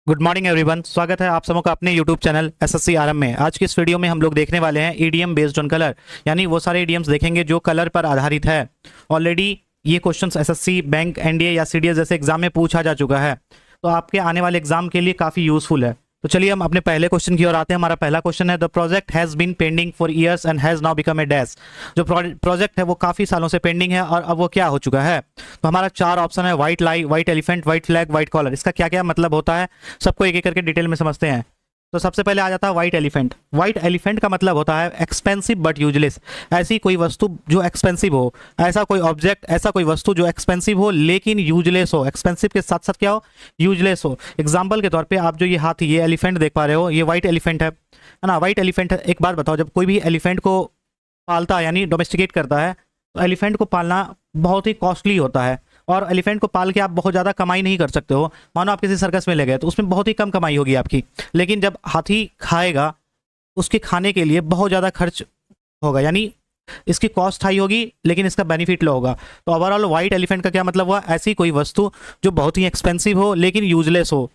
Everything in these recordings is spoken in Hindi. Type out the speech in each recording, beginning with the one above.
Good morning everyone. स्वागत है आप सबों का अपने यूट्यूब चैनल एसएससी आरएम में। आज की इस वीडियो में हम लोग देखने वाले हैं ईडीएम बेस्ड ऑन कलर, यानी वो सारे ईडीएम्स देखेंगे जो कलर पर आधारित है। ऑलरेडी ये क्वेश्चंस एसएससी, बैंक, एनडीए या सीडीएस जैसे एग्जाम में पूछा जा चुका है, तो आपके आने वाले एग्जाम के लिए काफ़ी यूजफुल है। तो चलिए हम अपने पहले क्वेश्चन की ओर आते हैं। हमारा पहला क्वेश्चन है, the project has been pending for years and has now become a dash. जो प्रोजेक्ट है वो काफ़ी सालों से पेंडिंग है और अब वो क्या हो चुका है। तो हमारा चार ऑप्शन है, white lie, white elephant, white flag, white collar. इसका क्या क्या मतलब होता है सबको एक एक करके डिटेल में समझते हैं। तो सबसे पहले आ जाता है व्हाइट एलिफेंट। व्हाइट एलिफेंट का मतलब होता है एक्सपेंसिव बट यूजलेस। ऐसी कोई वस्तु जो एक्सपेंसिव हो, ऐसा कोई ऑब्जेक्ट, ऐसा कोई वस्तु जो एक्सपेंसिव हो लेकिन यूजलेस हो। एक्सपेंसिव के साथ साथ क्या हो, यूजलेस हो। एग्जाम्पल के तौर पे आप जो ये हाथी, ये एलिफेंट देख पा रहे हो, ये व्हाइट एलिफेंट है ना। व्हाइट एलिफेंट है। एक बात बताओ, जब कोई भी एलिफेंट को पालता है यानी डोमेस्टिकेट करता है, तो एलिफेंट को पालना बहुत ही कॉस्टली होता है और एलिफेंट को पाल के आप बहुत ज़्यादा कमाई नहीं कर सकते हो। मानो आप किसी सर्कस में ले गए तो उसमें बहुत ही कम कमाई होगी आपकी, लेकिन जब हाथी खाएगा उसके खाने के लिए बहुत ज़्यादा खर्च होगा, यानी इसकी कॉस्ट हाई होगी लेकिन इसका बेनिफिट लो होगा। तो ओवरऑल व्हाइट एलिफेंट का क्या मतलब हुआ, ऐसी कोई वस्तु जो बहुत ही एक्सपेंसिव हो लेकिन यूजलेस हो,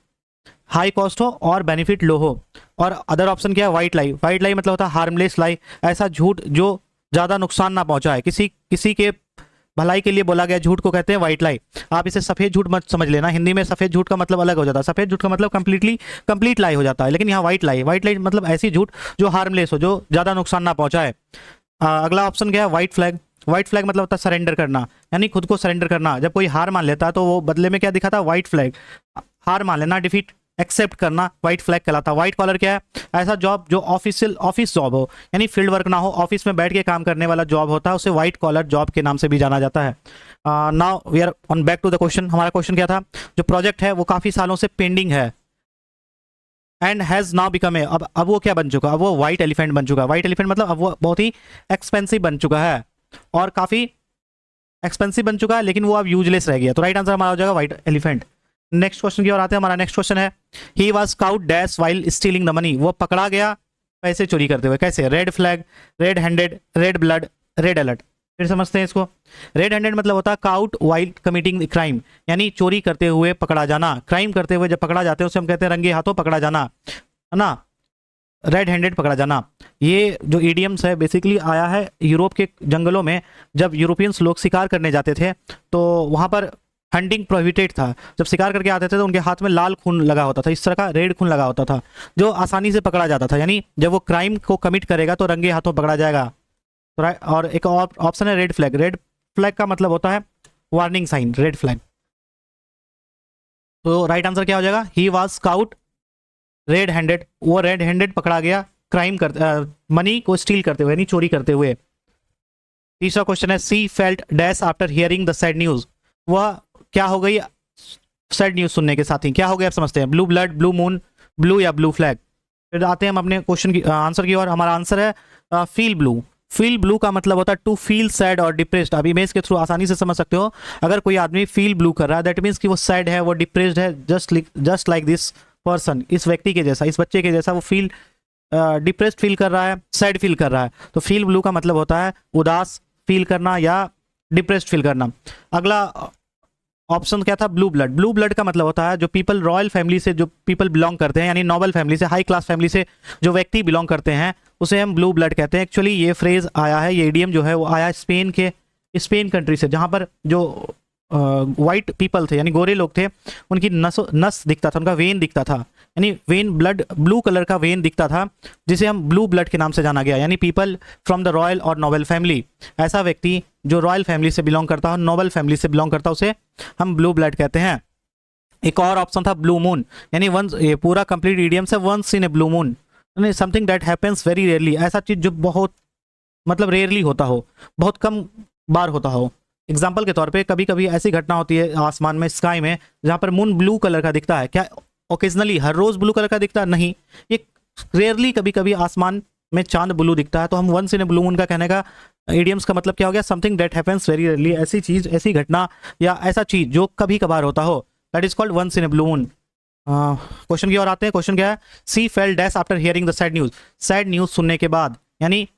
हाई कॉस्ट हो और बेनिफिट लो हो। और अदर ऑप्शन क्या है, व्हाइट लाई। व्हाइट लाई मतलब होता है हार्मलेस लाई, ऐसा झूठ जो ज़्यादा नुकसान ना पहुंचाए, किसी किसी के भलाई के लिए बोला गया झूठ को कहते हैं व्हाइट लाई। आप इसे सफ़ेद झूठ मत समझ लेना, हिंदी में सफ़ेद झूठ का मतलब अलग हो जाता है। सफ़ेद झूठ का मतलब कंप्लीट लाई हो जाता है, लेकिन यहाँ व्हाइट लाई, व्हाइट लाई मतलब ऐसी झूठ जो हार्मलेस हो, जो ज़्यादा नुकसान ना पहुंचाए। अगला ऑप्शन क्या है, व्हाइट फ्लैग। व्हाइट फ्लैग मतलब होता है सरेंडर करना, यानी खुद को सरेंडर करना। जब कोई हार मान लेता है तो वो बदले में क्या दिखाता है, व्हाइट फ्लैग। हार मान लेना, डिफीट एक्सेप्ट करना, व्हाइट फ्लैग कहलाता है। व्हाइट कॉलर क्या है, ऐसा जॉब जो ऑफिस जॉब हो, यानी फील्ड वर्क ना हो, ऑफिस में बैठ के काम करने वाला जॉब होता है, उसे व्हाइट कॉलर जॉब के नाम से भी जाना जाता है। Now we are on back to the question. हमारा क्वेश्चन क्या था, जो प्रोजेक्ट है वो काफ़ी सालों से पेंडिंग है एंड हैज़ नाउ बिकम ए, अब वो क्या बन चुका, अब वो व्हाइट एलिफेंट बन चुका है। व्हाइट एलिफेंट मतलब अब वो बहुत ही एक्सपेंसिव बन चुका है और काफ़ी एक्सपेंसिव बन चुका है, लेकिन वो अब यूजलेस रह गया। तो राइट आंसर हमारा हो जाएगा व्हाइट एलिफेंट। नेक्स्ट क्वेश्चन की ओर आते हैं। हमारा नेक्स्ट क्वेश्चन है, he was cout dash while stealing the money. वो पकड़ा गया पैसे चोरी करते हुए। कैसे, red flag, red handed, red blood, red alert. फिर समझते हैं इसको। रेड हैंडेड मतलब होता है काउट वाइल कमिटिंग क्राइम, यानी चोरी करते हुए पकड़ा जाना। क्राइम करते हुए जब पकड़ा जाते हैं उसे हम कहते हैं रंगे हाथों पकड़ा जाना, है ना। रेड हैंडेड पकड़ा जाना। ये जो ईडियम्स है बेसिकली आया है यूरोप के जंगलों में। जब यूरोपियंस लोग शिकार करने जाते थे तो वहाँ पर हंटिंग प्रोहिबिटेड था। जब शिकार करके आते थे तो उनके हाथ में लाल खून लगा होता था, इस तरह का रेड खून लगा होता था, जो आसानी से पकड़ा जाता था। यानी जब वो क्राइम को कमिट करेगा तो रंगे हाथों पकड़ा जाएगा। और एक और ऑप्शन है रेड फ्लैग। रेड फ्लैग का मतलब होता है वार्निंग साइन, रेड फ्लैग। तो राइट आंसर क्या हो जाएगा, he was scout red handed. वो रेड हैंडेड पकड़ा गया क्राइम करते, मनी को स्टील करते हुए, यानी चोरी करते हुए। तीसरा क्वेश्चन है, सी felt dash after hearing the sad news. वह क्या हो गई सैड न्यूज सुनने के साथ ही, क्या हो गया आप समझते हैं। Blue blood, blue moon, blue या ब्लू फ्लैग। फिर आते हैं हम अपने क्वेश्चन की आंसर की ओर। हमारा आंसर है फील ब्लू। फील ब्लू का मतलब होता है टू फील सैड और डिप्रेस्ड। अब इमेज के थ्रू आसानी से समझ सकते हो, अगर कोई आदमी फील ब्लू कर रहा है दैट मीन्स कि वो सैड है, वो डिप्रेस्ड है, जस्ट लाइक दिस पर्सन। इस व्यक्ति के जैसा, इस बच्चे के जैसा वो फील डिप्रेस्ड फील कर रहा है, सैड फील कर रहा है। तो फील ब्लू का मतलब होता है उदास फील करना या डिप्रेस्ड फील करना। अगला ऑप्शन क्या था, ब्लू ब्लड। ब्लू ब्लड का मतलब होता है जो पीपल रॉयल फैमिली से, जो पीपल बिलोंग करते हैं, यानी नोबल फैमिली से, हाई क्लास फैमिली से जो व्यक्ति बिलोंग करते हैं उसे हम ब्लू ब्लड कहते हैं। एक्चुअली ये फ्रेज आया है, ये इडियम जो है वो आया स्पेन कंट्री से, जहाँ पर जो वाइट पीपल थे यानी गोरे लोग थे, उनकी नस दिखता था, उनका वेन दिखता था, यानी वेन ब्लड, ब्लू कलर का वेन दिखता था, जिसे हम ब्लू ब्लड के नाम से जाना गया। यानी पीपल फ्रॉम द रॉयल और नोबल फैमिली, ऐसा व्यक्ति जो रॉयल फैमिली से बिलोंग करता हो, नोबल फैमिली से बिलोंग करता हो, उसे हम ब्लू ब्लड कहते हैं। एक और ऑप्शन था ब्लू मून, यानी वंस, ये पूरा कंप्लीट इडियम्स है, once in a blue moon, यानी something that happens very rarely. ऐसा चीज जो बहुत मतलब रेयरली होता हो, बहुत कम बार होता हो। एग्जाम्पल के तौर पे कभी कभी ऐसी घटना होती है आसमान में, स्काई में, जहाँ पर मून ब्लू कलर का दिखता है। क्या ओकेजनली हर रोज ब्लू कलर का दिखता है? नहीं, ये रेयरली कभी कभी आसमान में चांद ब्लू दिखता है। तो हम once in a blue moon का कहने का इडियम्स का मतलब क्या हो गया, something that happens very rarely. ऐसी चीज, ऐसी घटना या ऐसा चीज जो कभी कभार होता हो, that is called once in a blue moon. Question की ओर आते हैं। क्वेश्चन क्या है, she fail dash after hearing the sad news. Sad news सुनने के बाद, यानी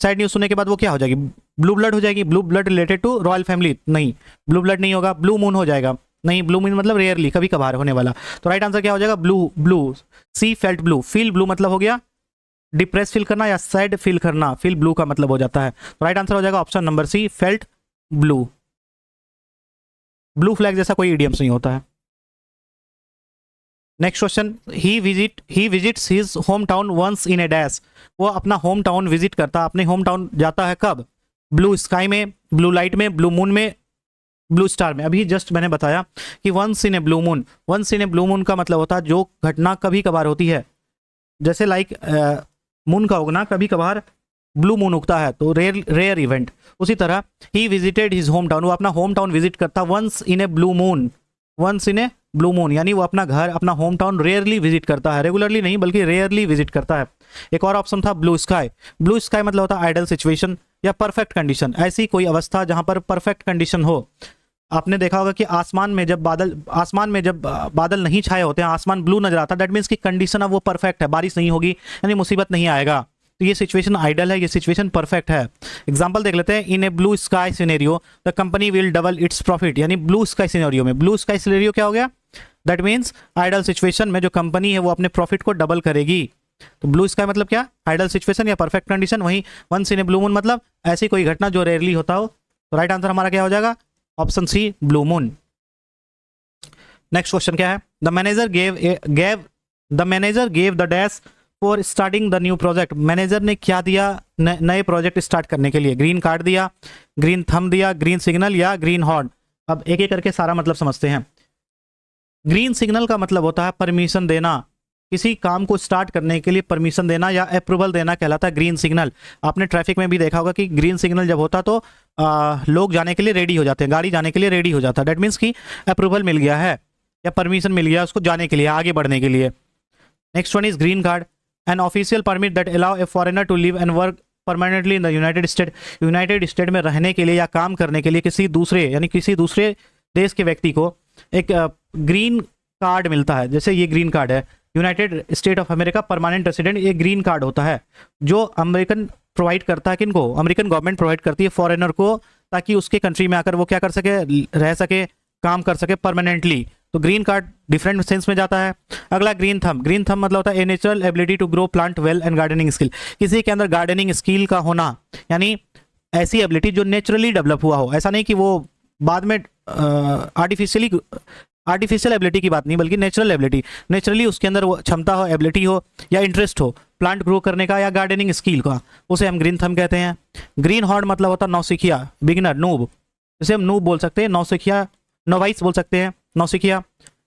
सैड न्यूज सुनने के बाद वो क्या हो जाएगी, ब्लू ब्लड हो जाएगी। Blue blood related to royal family? नहीं, ब्लू ब्लड नहीं होगा, ब्लू मून हो जाएगा। नहीं, ब्लू मून मतलब रेयरली, कभी कभार होने वाला। तो राइट आंसर क्या हो जाएगा? ब्लू। ब्लू, सी फेल्ट ब्लू। फील ब्लू मतलब हो गया डिप्रेस फील करना या सैड फील करना, फील ब्लू का मतलब हो जाता है। तो राइट आंसर हो जाएगा option number C, felt blue. Blue flag जैसा कोई इडियम्स नहीं होता है। Next question, he visits his home town once in a dash. वो अपना होम टाउन विजिट करता, अपने होम टाउन जाता है कब? ब्लू स्काई में, ब्लू लाइट में, ब्लू मून में, ब्लू स्टार में। अभी जस्ट मैंने बताया कि once in a blue moon. Once in a blue moon का मतलब होता है जो घटना कभी कभार होती है, जैसे लाइक मून का उगना, कभी कभार ब्लू मून उगता है, तो रेयर इवेंट। उसी तरह he visited his home town, वो अपना होम टाउन विजिट करता once in a blue moon. Once in a blue moon यानी वो अपना घर, अपना होम टाउन रेयरली विजिट करता है, रेगुलरली नहीं बल्कि रेयरली विजिट करता है। एक और ऑप्शन था ब्लू स्काई। ब्लू स्काई मतलब होता है आइडल सिचुएशन या परफेक्ट कंडीशन, ऐसी कोई अवस्था जहां पर परफेक्ट कंडीशन हो। आपने देखा होगा कि आसमान में जब बादल नहीं छाए होते हैं, आसमान ब्लू नजर आता है, दैट मीन्स की कंडीशन अब वो परफेक्ट है, बारिश नहीं होगी यानी मुसीबत नहीं आएगा। तो ये सिचुएशन आइडल है, ये सिचुएशन परफेक्ट है। एग्जांपल देख लेते हैं, in a blue sky scenario the company will double its profit. यानी ब्लू स्काई सिनेरियो में, ब्लू स्काई सिनेरियो क्या हो गया? दैट मीन्स आइडल सिचुएशन में जो कंपनी है वो अपने प्रॉफिट को डबल करेगी। तो ब्लू स्काई मतलब क्या? आइडल सिचुएशन या परफेक्ट कंडीशन। वहीं once in a blue moon मतलब ऐसी कोई घटना जो रेयरली होता हो। तो राइट आंसर हमारा क्या हो जाएगा? Option C, blue moon. Next question क्या है? The manager gave the dash for starting the new project. Manager ने क्या दिया नए प्रोजेक्ट स्टार्ट करने के लिए? ग्रीन कार्ड दिया, ग्रीन थंब दिया, ग्रीन सिग्नल या ग्रीन हॉर्न। अब एक एक करके सारा मतलब समझते हैं। ग्रीन सिग्नल का मतलब होता है परमिशन देना, किसी काम को स्टार्ट करने के लिए परमिशन देना या अप्रूवल देना कहलाता है ग्रीन सिग्नल। आपने ट्रैफिक में भी देखा होगा कि ग्रीन सिग्नल जब होता तो लोग जाने के लिए रेडी हो जाते हैं, गाड़ी जाने के लिए रेडी हो जाता है। दैट मीन्स कि अप्रूवल मिल गया है या परमिशन मिल गया उसको जाने के लिए, आगे बढ़ने के लिए। Next one is green card, an official permit that allow a foreigner to live and work permanently in the United State. United State में रहने के लिए या काम करने के लिए किसी दूसरे देश के व्यक्ति को एक ग्रीन कार्ड मिलता है। जैसे ये ग्रीन कार्ड है, United state of America permanent resident, ये ग्रीन कार्ड होता है जो अमेरिकन प्रोवाइड करता है। किनको? अमेरिकन गवर्नमेंट प्रोवाइड करती है फॉरेनर को, ताकि उसके कंट्री में आकर वो क्या कर सके? रह सके, काम कर सके परमानेंटली। तो ग्रीन कार्ड डिफरेंट सेंस में जाता है। अगला ग्रीन थंब। ग्रीन थंब मतलब होता है a natural ability to grow plant well and gardening skill. किसी के अंदर गार्डनिंग स्किल का होना, यानी ऐसी एबिलिटी जो नेचुरली डेवलप हुआ हो। ऐसा नहीं कि वो बाद में आर्टिफिशियल एबिलिटी की बात नहीं, बल्कि नेचुरल एबिलिटी, नेचुरली उसके अंदर वो क्षमता हो, एबिलिटी हो या इंटरेस्ट हो प्लांट ग्रो करने का या गार्डनिंग स्किल का, उसे हम ग्रीन थंब कहते हैं। ग्रीन हॉर्न मतलब होता है नौसिखिया, बिगिनर, नूब, जैसे हम नूब बोल सकते हैं, नौसिखिया, नोवाइस बोल सकते हैं, नौसिखिया।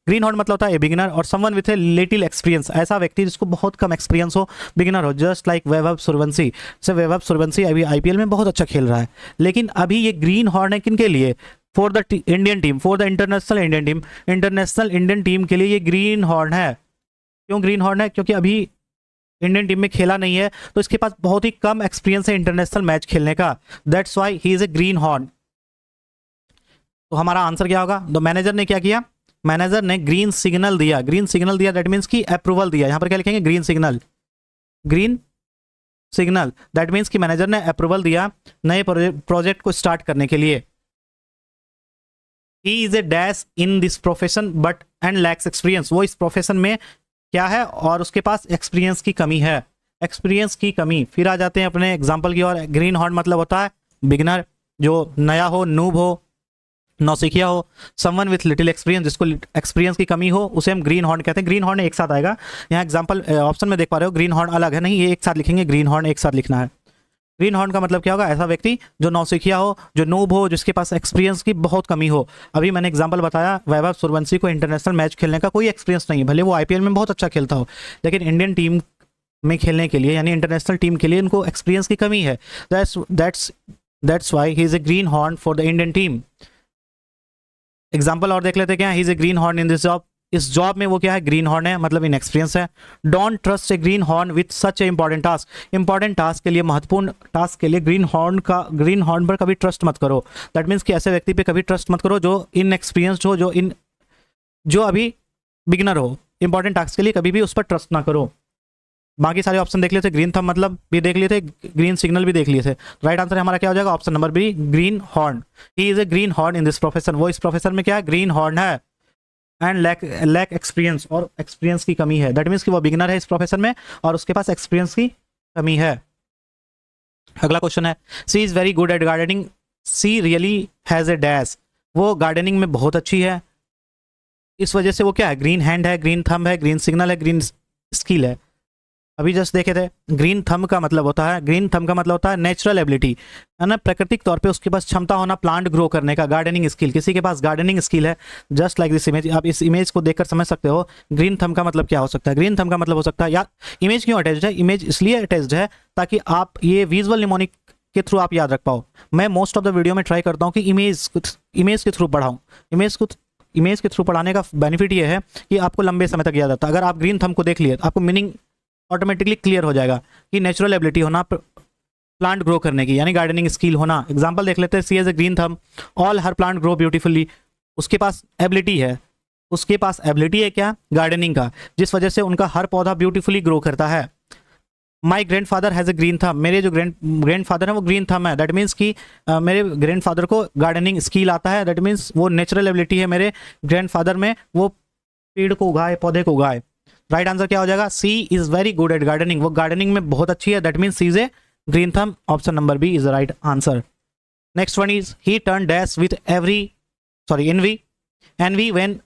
ग्रीन हॉर्न मतलब होता है ए बिगिनर और someone with a little experience, ऐसा व्यक्ति जिसको बहुत कम एक्सपीरियंस हो, बिगिनर हो। Just like Vaibhav Suryavanshi. जैसे वैभव सूर्यवंशी अभी आईपीएल में बहुत अच्छा खेल रहा है, लेकिन अभी ये ग्रीन हॉर्न है किनके लिए? For the Indian team, for the international Indian team. International Indian team के लिए ये ग्रीन हॉर्न है। क्यों ग्रीन हॉर्न है? क्योंकि अभी इंडियन टीम में खेला नहीं है, तो इसके पास बहुत ही कम एक्सपीरियंस है इंटरनेशनल मैच खेलने का। That's why he is a green horn. तो हमारा आंसर क्या होगा? तो मैनेजर ने क्या किया? मैनेजर ने ग्रीन सिग्नल दिया। ग्रीन सिग्नल दिया दैट मीन्स की अप्रूवल दिया। यहां पर क्या लिखेंगे? Green signal. Green signal that means की मैनेजर ने अप्रूवल दिया नए प्रोजेक्ट को स्टार्ट करने के लिए। ही is A dash in this profession but and lakhs experience. वो इस प्रोफेशन में क्या है और उसके पास एक्सपीरियंस की कमी है, एक्सपीरियंस की कमी। फिर आ जाते हैं अपने एग्जाम्पल की ओर। ग्रीन हॉर्न मतलब होता है बिगिनर, जो नया हो, नूब हो, नौसिखिया हो। समवन विथ लिटिल एक्सपीरियंस, जिसको एक्सपीरियंस की कमी हो, उसे हम ग्रीन हॉर्न कहते हैं। ग्रीन हॉर्न एक साथ आएगा। यहाँ एग्जाम्पल ऑप्शन में देख पा रहे हो, ग्रीन हॉर्न अलग है, नहीं ये एक साथ लिखेंगे, ग्रीन हॉर्न एक साथ लिखना है। ग्रीन हॉर्न का मतलब क्या होगा? ऐसा व्यक्ति जो नौसिखिया हो, जो नूब हो, जिसके पास एक्सपीरियंस की बहुत कमी हो। अभी मैंने एग्जांपल बताया, वैभव सूर्यवंशी को इंटरनेशनल मैच खेलने का कोई एक्सपीरियंस नहीं है, भले वो आईपीएल में बहुत अच्छा खेलता हो, लेकिन इंडियन टीम में खेलने के लिए यानी इंटरनेशनल टीम के लिए उनको एक्सपीरियंस की कमी है। That's why he is a green horn for the Indian team. Example और देख लेते हैं क्या? ही is a greenhorn in this job. इस जॉब में वो क्या है? ग्रीन हॉर्न है, मतलब इन एक्सपीरियंस है। Don't trust a green horn with such A important task. Important task के लिए, महत्वपूर्ण टास्क के लिए ग्रीन हॉर्न पर कभी ट्रस्ट मत करो। दैट मीन्स कि ऐसे व्यक्ति पे कभी ट्रस्ट मत करो जो इन एक्सपीरियंस्ड हो, जो अभी बिगिनर हो। इंपॉर्टेंट टास्क के लिए कभी भी उस पर ट्रस्ट ना करो। बाकी सारे ऑप्शन देख लिए थे, ग्रीन थंब मतलब भी देख लिए थे, ग्रीन सिग्नल भी देख लिए थे। राइट आंसर हमारा क्या हो जाएगा, option number B, greenhorn. He is a greenhorn in this profession, वो इस प्रोफेशन में क्या है, ग्रीन हॉर्न है। एंड लैक एक्सपीरियंस, और एक्सपीरियंस की कमी है, दैट मीन्स कि वो बिगिनर है इस प्रोफेशन में और उसके पास एक्सपीरियंस की कमी है। अगला क्वेश्चन है, she is very good at gardening, she really has a dash, वो गार्डनिंग में बहुत अच्छी है, इस वजह से वो क्या है, ग्रीन हैंड है, ग्रीन थंब है, ग्रीन सिग्नल है, ग्रीन स्किल है। अभी जस्ट देखे थे, ग्रीन थंब का मतलब होता है, ग्रीन थंब का मतलब होता है नेचुरल एबिलिटी, है ना, प्राकृतिक तौर पे उसके पास क्षमता होना प्लांट ग्रो करने का, गार्डनिंग स्किल, किसी के पास गार्डनिंग स्किल है। जस्ट लाइक दिस इमेज, आप इस इमेज को देखकर समझ सकते हो ग्रीन थंब का मतलब क्या हो सकता है। ग्रीन थंब का मतलब हो सकता है, या इमेज क्यों अटैच्ड है, इमेज इसलिए अटैच्ड है ताकि आप ये विजुअल निमोनिक के थ्रू आप याद रख पाओ। मैं मोस्ट ऑफ द वीडियो में ट्राई करता हूँ कि इमेज के थ्रू पढ़ाऊँ, इमेज के थ्रू पढ़ाने का बेनिफिट ये है कि आपको लंबे समय तक याद आता है। अगर आप ग्रीन थंब को देख लिए, आपको मीनिंग ऑटोमेटिकली क्लियर हो जाएगा कि नेचुरल एबिलिटी होना प्लांट ग्रो करने की, यानी गार्डनिंग स्किल होना। एग्जांपल देख लेते हैं, she has a green thumb, all her plant grow beautifully, उसके पास एबिलिटी है, उसके पास एबिलिटी है क्या, गार्डनिंग का, जिस वजह से उनका हर पौधा ब्यूटीफुली ग्रो करता है। My grand father has a green thumb, मेरे जो ग्रैंड फादर है वो ग्रीन थंब है, दैट मीन्स कि मेरे ग्रैंड फादर को गार्डनिंग स्किल आता है, दैट मीन्स वो नेचुरल एबिलिटी है मेरे ग्रैंड फादर में, वो पेड़ को उगाए, पौधे को उगाए। राइट आंसर क्या हो जाएगा, she is very good at gardening, वो गार्डनिंग में बहुत अच्छी है, that means she is a green thumb, option number B is the right answer. Next one is, he turn dash with envy when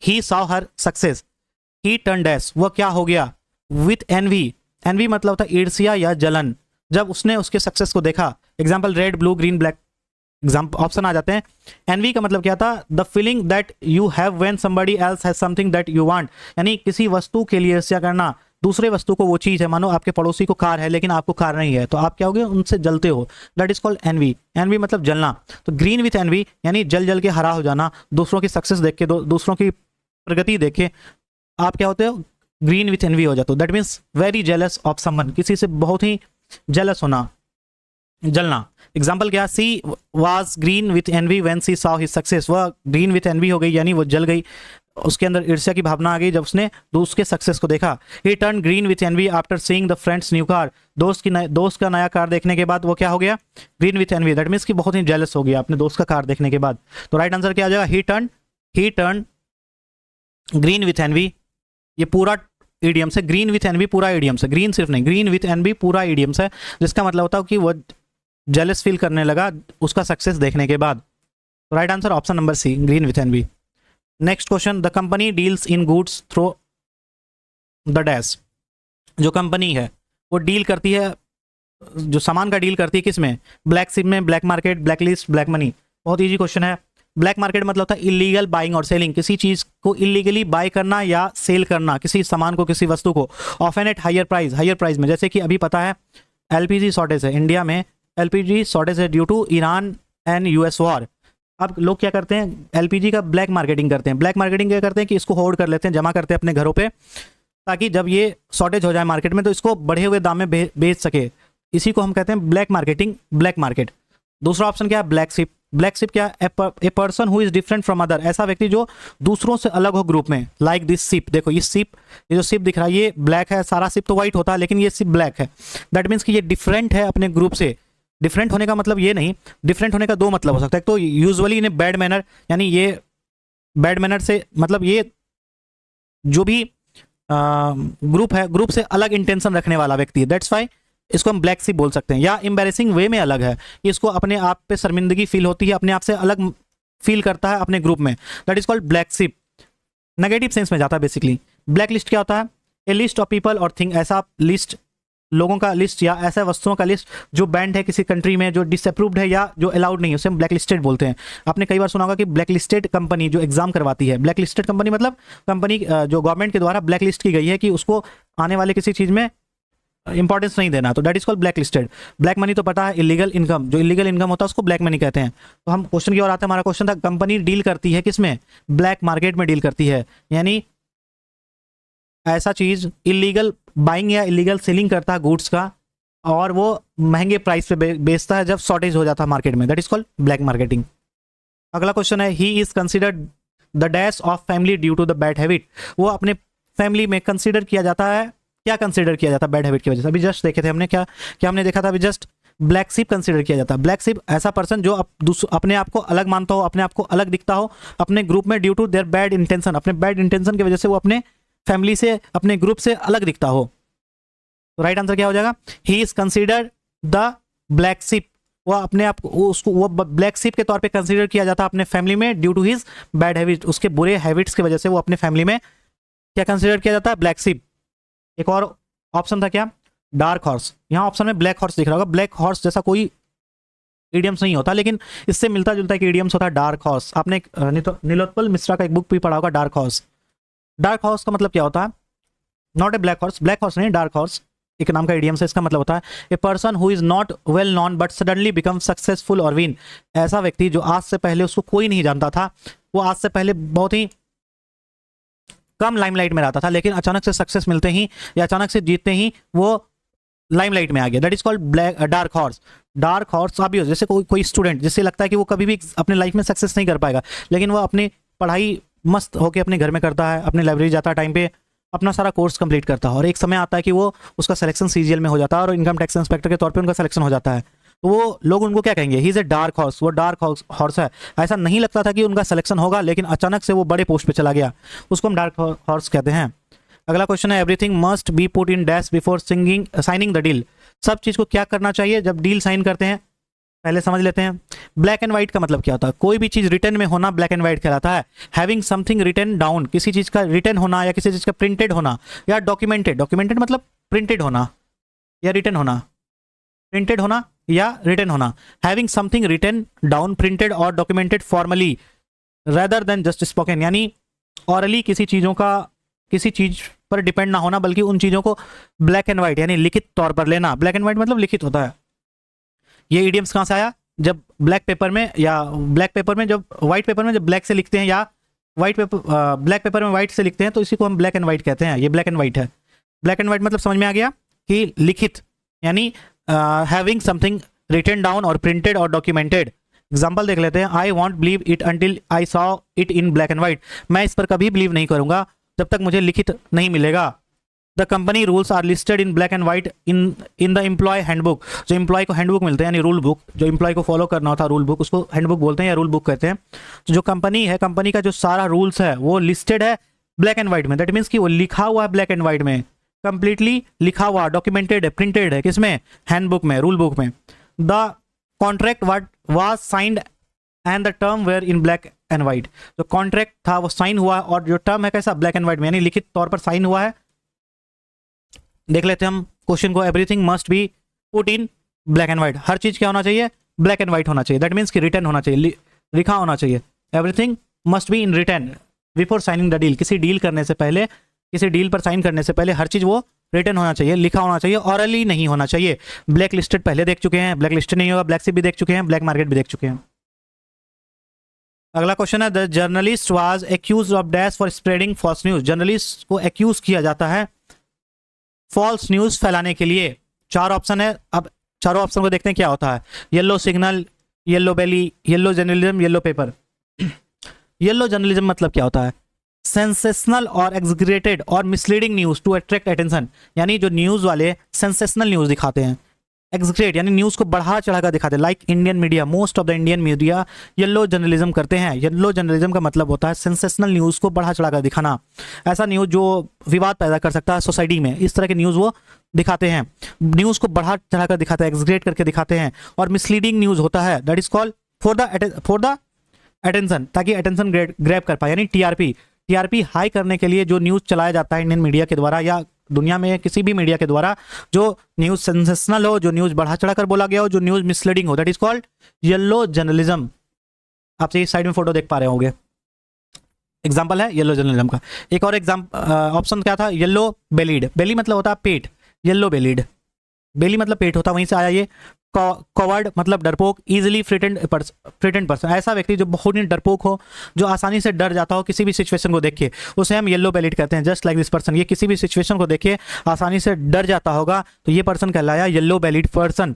he saw her success, he turn dash, वो क्या हो गया, विथ एनवी, एनवी मतलब होता है ईर्ष्या या जलन, जब उसने उसके सक्सेस को देखा। Example red, blue, green, black, example option आ जाते हैं। एनवी का मतलब क्या था, the feeling that you have when somebody else has something that you want, यानी किसी वस्तु के लिए ईर्ष्या करना, दूसरे वस्तु को, वो चीज है, मानो आपके पड़ोसी को कार है लेकिन आपको कार नहीं है, तो आप क्या होगे, उनसे जलते हो, that is called envy. Envy मतलब जलना। तो ग्रीन विथ एनवी यानी जल जल के हरा हो जाना, दूसरों की सक्सेस देख के, दूसरों की प्रगति देख के आप क्या होते हो, ग्रीन विथ एनवी हो जाते हो, that means very jealous of someone, किसी से बहुत ही जेलस होना, जलना। एग्जाम्पल क्या, she was green with envy when she saw his success, वह ग्रीन विथ एनवी हो गई यानी वो जल गई, उसके अंदर ईर्ष्या की भावना आ गई जब उसने दोस्त के सक्सेस को देखा। He turn green with envy after seeing the friends new car, दोस्त का नया कार देखने के बाद वो क्या हो गया, green with envy, that means कि बहुत ही जेलस हो गया अपने दोस्त का कार देखने के बाद। तो राइट आंसर क्या आ जाएगा, he turn green with envy, ये पूरा ईडियम्स है, ग्रीन विथ एनवी पूरा ईडियम्स है, ग्रीन सिर्फ नहीं, ग्रीन विथ एनवी पूरा ईडियम्स है, जिसका मतलब होता है कि वो जेलस फील करने लगा उसका सक्सेस देखने के बाद। Right answer option number C, green with envy. Next question, the company deals in goods through the dash, जो कंपनी है वो डील करती है, जो सामान का डील करती है किसमें, ब्लैक सिप में, black market, black list, black money. बहुत ईजी क्वेश्चन है। ब्लैक मार्केट मतलब होता है इलीगल बाइंग और सेलिंग, किसी चीज को इलीगली बाय करना या सेल करना, किसी सामान को, किसी वस्तु को, ऑफन एट हायर प्राइस में। जैसे कि अभी पता है एलपीजी शॉर्टेज है इंडिया में, एलपीजी शॉर्टेज है due to Iran and US war. अब लोग क्या करते हैं, एलपीजी का ब्लैक मार्केटिंग करते हैं। ब्लैक मार्केटिंग क्या करते हैं कि इसको होल्ड कर लेते हैं, जमा करते हैं अपने घरों पे, ताकि जब ये शॉर्टेज हो जाए मार्केट में तो इसको बढ़े हुए दाम में बेच सके। इसी को हम कहते हैं ब्लैक मार्केटिंग, ब्लैक मार्केट। दूसरा ऑप्शन क्या है, ब्लैक शिप। ब्लैक शिप क्या, a person who is different from other, ऐसा व्यक्ति जो दूसरों से अलग हो ग्रुप में। लाइक दिस शिप, देखो ये शिप, ये जो शिप दिख रहा है ये ब्लैक है, सारा शिप तो व्हाइट होता है लेकिन ये शिप ब्लैक है, दैट मीन्स कि ये डिफरेंट है अपने ग्रुप से। डिफरेंट होने का मतलब ये नहीं, डिफरेंट होने का दो मतलब हो सकता है। तो यूजुअली इन्हें बैड मैनर, यानी ये बैड मैनर से मतलब ये जो भी ग्रुप है, ग्रुप से अलग इंटेंशन रखने वाला व्यक्ति है, दैट्स वाई इसको हम ब्लैक शिप बोल सकते हैं। या एम्बैरेसिंग वे में अलग है, इसको अपने आप पे शर्मिंदगी फील होती है, अपने आप से अलग फील करता है अपने ग्रुप में, that is called black ship. Negative sense में जाता है बेसिकली। ब्लैक लिस्ट क्या होता है, ए लिस्ट ऑफ पीपल और थिंग, ऐसा लिस्ट, लोगों का लिस्ट या ऐसा वस्तुओं का लिस्ट जो बैंड है किसी कंट्री में, जो डिसअप्रूव्ड है या जो अलाउड नहीं है, उसे हम ब्लैक लिस्टेड बोलते हैं। आपने कई बार सुना होगा कि ब्लैक लिस्टेड कंपनी जो एग्जाम करवाती है, ब्लैक लिस्टेड कंपनी मतलब कंपनी जो गवर्नमेंट के द्वारा ब्लैक लिस्ट की गई है कि उसको आने वाले किसी चीज में इंपॉर्टेंस नहीं देना, तो that is called black listed. Black money तो पता है, इलीगल इनकम, जो इलीगल इनकम होता है उसको ब्लैक मनी कहते हैं। तो हम क्वेश्चन की ओर आते हैं। हमारा क्वेश्चन था कंपनी डील करती है किसमें, ब्लैक मार्केट में डील करती है, यानी ऐसा चीज इलीगल बाइंग या इलीगल सेलिंग करता है गुड्स का, और वो महंगे प्राइस पे बेचता है जब शॉर्टेज हो जाता है मार्केट में, that is called black marketing. अगला क्वेश्चन है, he is considered the dash of family due to the bad habit, वो अपने फैमिली में कंसिडर किया जाता है क्या कंसीडर किया जाता है बैड हैबिट की वजह से? अभी जस्ट देखे थे हमने, क्या क्या हमने देखा था अभी जस्ट, ब्लैक शिप कंसीडर किया जाता है। ब्लैक शिप ऐसा पर्सन जो अपने आप को अलग मानता हो, अपने आप को अलग दिखता हो अपने ग्रुप में, due to their bad intention, अपने बैड इंटेंशन की वजह से वो अपने फैमिली से, अपने ग्रुप से अलग दिखता हो। तो राइट आंसर क्या हो जाएगा? He is considered the black ship. वो अपने आप उसको वो ब्लैक शिप के तौर पे कंसीडर किया जाता है अपने फैमिली में, due to his bad habit, उसके बुरे हैबिट्स की वजह से वो अपने फैमिली में क्या कंसीडर किया जाता है? Black ship. एक और ऑप्शन था क्या? Dark horse. यहाँ ऑप्शन में ब्लैक हॉर्स दिख रहा होगा। ब्लैक हॉर्स जैसा कोई इडियम्स नहीं होता, लेकिन इससे मिलता जुलता एक इडियम्स होता है डार्क हॉर्स। आपने नीलोत्पल मिश्रा का एक बुक भी पढ़ा होगा, डार्क हॉर्स। डार्क हॉर्स का मतलब क्या होता है? Not a black horse, black horse नहीं, डार्क हॉर्स एक नाम का इडियम्स है। इसका मतलब होता है a person who is not well non but suddenly become successful और विन। ऐसा व्यक्ति जो आज से पहले उसको कोई नहीं जानता था, वो आज से पहले बहुत ही कम लाइमलाइट में रहता था, लेकिन अचानक से सक्सेस मिलते ही या अचानक से जीतते ही वो लाइमलाइट में आ गया। That is called black dark horse. Dark horse अभी जैसे कोई स्टूडेंट जिससे लगता है कि वो कभी भी अपने लाइफ में सक्सेस नहीं कर पाएगा, लेकिन वो अपनी पढ़ाई मस्त होकर अपने घर में करता है, अपने लाइब्रेरी जाता है, टाइम पे अपना सारा कोर्स कंप्लीट करता है, और एक समय आता है कि वो उसका सिलेक्शन सीजीएल में हो जाता है और इनकम टैक्स इंस्पेक्टर के तौर पे उनका सिलेक्शन हो जाता है। तो वो लोग उनको क्या कहेंगे? ही इज ए डार्क हॉर्स। वो डार्क हॉर्स है। ऐसा नहीं लगता था कि उनका सिलेक्शन होगा, लेकिन अचानक से वो बड़े पोस्ट पे चला गया, उसको हम डार्क हॉर्स कहते हैं। अगला क्वेश्चन है, everything must be put in dash before signing the deal. सब चीज को क्या करना चाहिए जब डील साइन करते हैं? पहले समझ लेते हैं। ब्लैक एंड व्हाइट का मतलब क्या होता है? कोई भी चीज रिटर्न में होना ब्लैक एंड व्हाइट कहलाता है। हैविंग समथिंग रिटन डाउन, किसी चीज का रिटर्न होना या किसी चीज का प्रिंटेड होना, या डॉक्यूमेंटेड। डॉक्यूमेंटेड मतलब प्रिंटेड होना या रिटर्न होना, प्रिंटेड होना या रिटर्न होना। Having something written down, printed और documented formally rather than just spoken, यानी ऑरली किसी चीज पर डिपेंड ना होना, बल्कि उन चीजों को ब्लैक एंड व्हाइट यानी लिखित तौर पर लेना। ब्लैक एंड व्हाइट मतलब लिखित होता है। ये इडियम्स कहाँ से आया? जब ब्लैक पेपर में या व्हाइट पेपर में जब ब्लैक से लिखते हैं, या ब्लैक पेपर में व्हाइट से लिखते हैं, तो इसी को हम ब्लैक एंड व्हाइट कहते हैं। ये ब्लैक एंड व्हाइट है। ब्लैक एंड व्हाइट मतलब समझ में आ गया कि लिखित, यानी हैविंग समथिंग रिटन डाउन और प्रिंटेड और डॉक्यूमेंटेड। एग्जाम्पल देख लेते हैं। I won't believe it until I saw it in black and white. मैं इस पर कभी बिलीव नहीं करूंगा जब तक मुझे लिखित नहीं मिलेगा। The company rules are listed in black and white in the employee handbook. जो एम्प्लॉय को हैंडबुक मिलते हैं यानी रूल बुक, जो एम्प्लॉय को फॉलो करना होता है रूल बुक, उसको हैंडबुक बोलते हैं या रूल बुक कहते हैं। तो जो कंपनी है, कंपनी का जो सारा रूल्स है वो लिस्टेड है ब्लैक एंड व्हाइट में। दैट मीन्स कि वो लिखा हुआ है ब्लैक एंड व्हाइट में, कंप्लीटली लिखा हुआ, डॉक्यूमेंटेड है, प्रिंटेड है। किसमें? हैंडबुक में, रूल बुक में। The contract was signed and the term were in black and white. जो कॉन्ट्रैक्ट था वो साइन हुआ, और जो टर्म है कैसा? ब्लैक एंड व्हाइट में, यानी लिखित तौर पर साइन हुआ है। देख लेते हैं हम क्वेश्चन को। Everything must be put in black and white. हर चीज क्या होना चाहिए? ब्लैक एंड व्हाइट होना चाहिए। दैट मीन्स कि रिटर्न होना चाहिए, लिखा होना चाहिए। Everything must be in return before signing the deal. किसी डील करने से पहले, किसी डील पर साइन करने से पहले हर चीज वो रिटर्न होना चाहिए, लिखा होना चाहिए, ऑरली नहीं होना चाहिए। ब्लैक लिस्टेड पहले देख चुके हैं, ब्लैक लिस्टेड नहीं होगा, ब्लैक शिप भी देख चुके हैं, ब्लैक मार्केट भी देख चुके हैं। अगला क्वेश्चन है, the journalist was accused of dash for spreading false news. Journalist को एक्यूज किया जाता है फॉल्स न्यूज फैलाने के लिए। 4 ऑप्शन है। अब चारों ऑप्शन को देखते हैं क्या होता है। Yellow signal, yellow belly, yellow journalism, yellow paper. Yellow journalism मतलब क्या होता है? सेंसेशनल और एग्जीग्रेटेड और misleading news to attract attention, यानी जो न्यूज वाले सेंसेशनल न्यूज दिखाते हैं, एग्जीग्रेट यानी न्यूज को बढ़ा चढ़ाकर दिखाते हैं, like Indian media, most of the Indian media yellow journalism करते हैं। येलो जर्नलिज्म का मतलब होता है सेंसेशनल न्यूज को बढ़ा चढ़ाकर दिखाना, ऐसा न्यूज जो विवाद पैदा कर सकता है सोसाइटी में, इस तरह के न्यूज वो दिखाते हैं। न्यूज को बढ़ा चढ़ाकर दिखाते हैं, एग्जीग्रेट करके दिखाते हैं। और मिसलीडिंग न्यूज होता है, that is called for the attention, ताकि अटेंशन ग्रैब कर पाए, यानी टीआरपी हाई करने के लिए जो न्यूज चलाया जाता है इंडियन मीडिया के द्वारा या दुनिया में किसी भी मीडिया के द्वारा, जो न्यूज सेंसेशनल हो, जो न्यूज बढ़ा चढ़ाकर बोला गया हो, जो न्यूज मिसलीडिंग हो, that is called yellow journalism. आप इस साइड में फोटो देख पा रहे होंगे, एग्जाम्पल है येलो जर्नलिज्म का। एक और ऑप्शन क्या था? Yellow bellied. बेली मतलब होता है पेट, येलो बेलीड, बेली मतलब पेट होता है, वहीं से आया ये। कॉवर्ड मतलब डरपोक, इजिली फ्रिटेंड पर्सन, ऐसा व्यक्ति जो बहुत ही डरपोक हो, जो आसानी से डर जाता हो किसी भी सिचुएशन को देख के, उसे हम येलो बेलीड कहते हैं। जस्ट लाइक दिस पर्सन, ये किसी भी सिचुएशन को देख के आसानी से डर जाता होगा, तो ये पर्सन कहलाया येलो बेलीड पर्सन।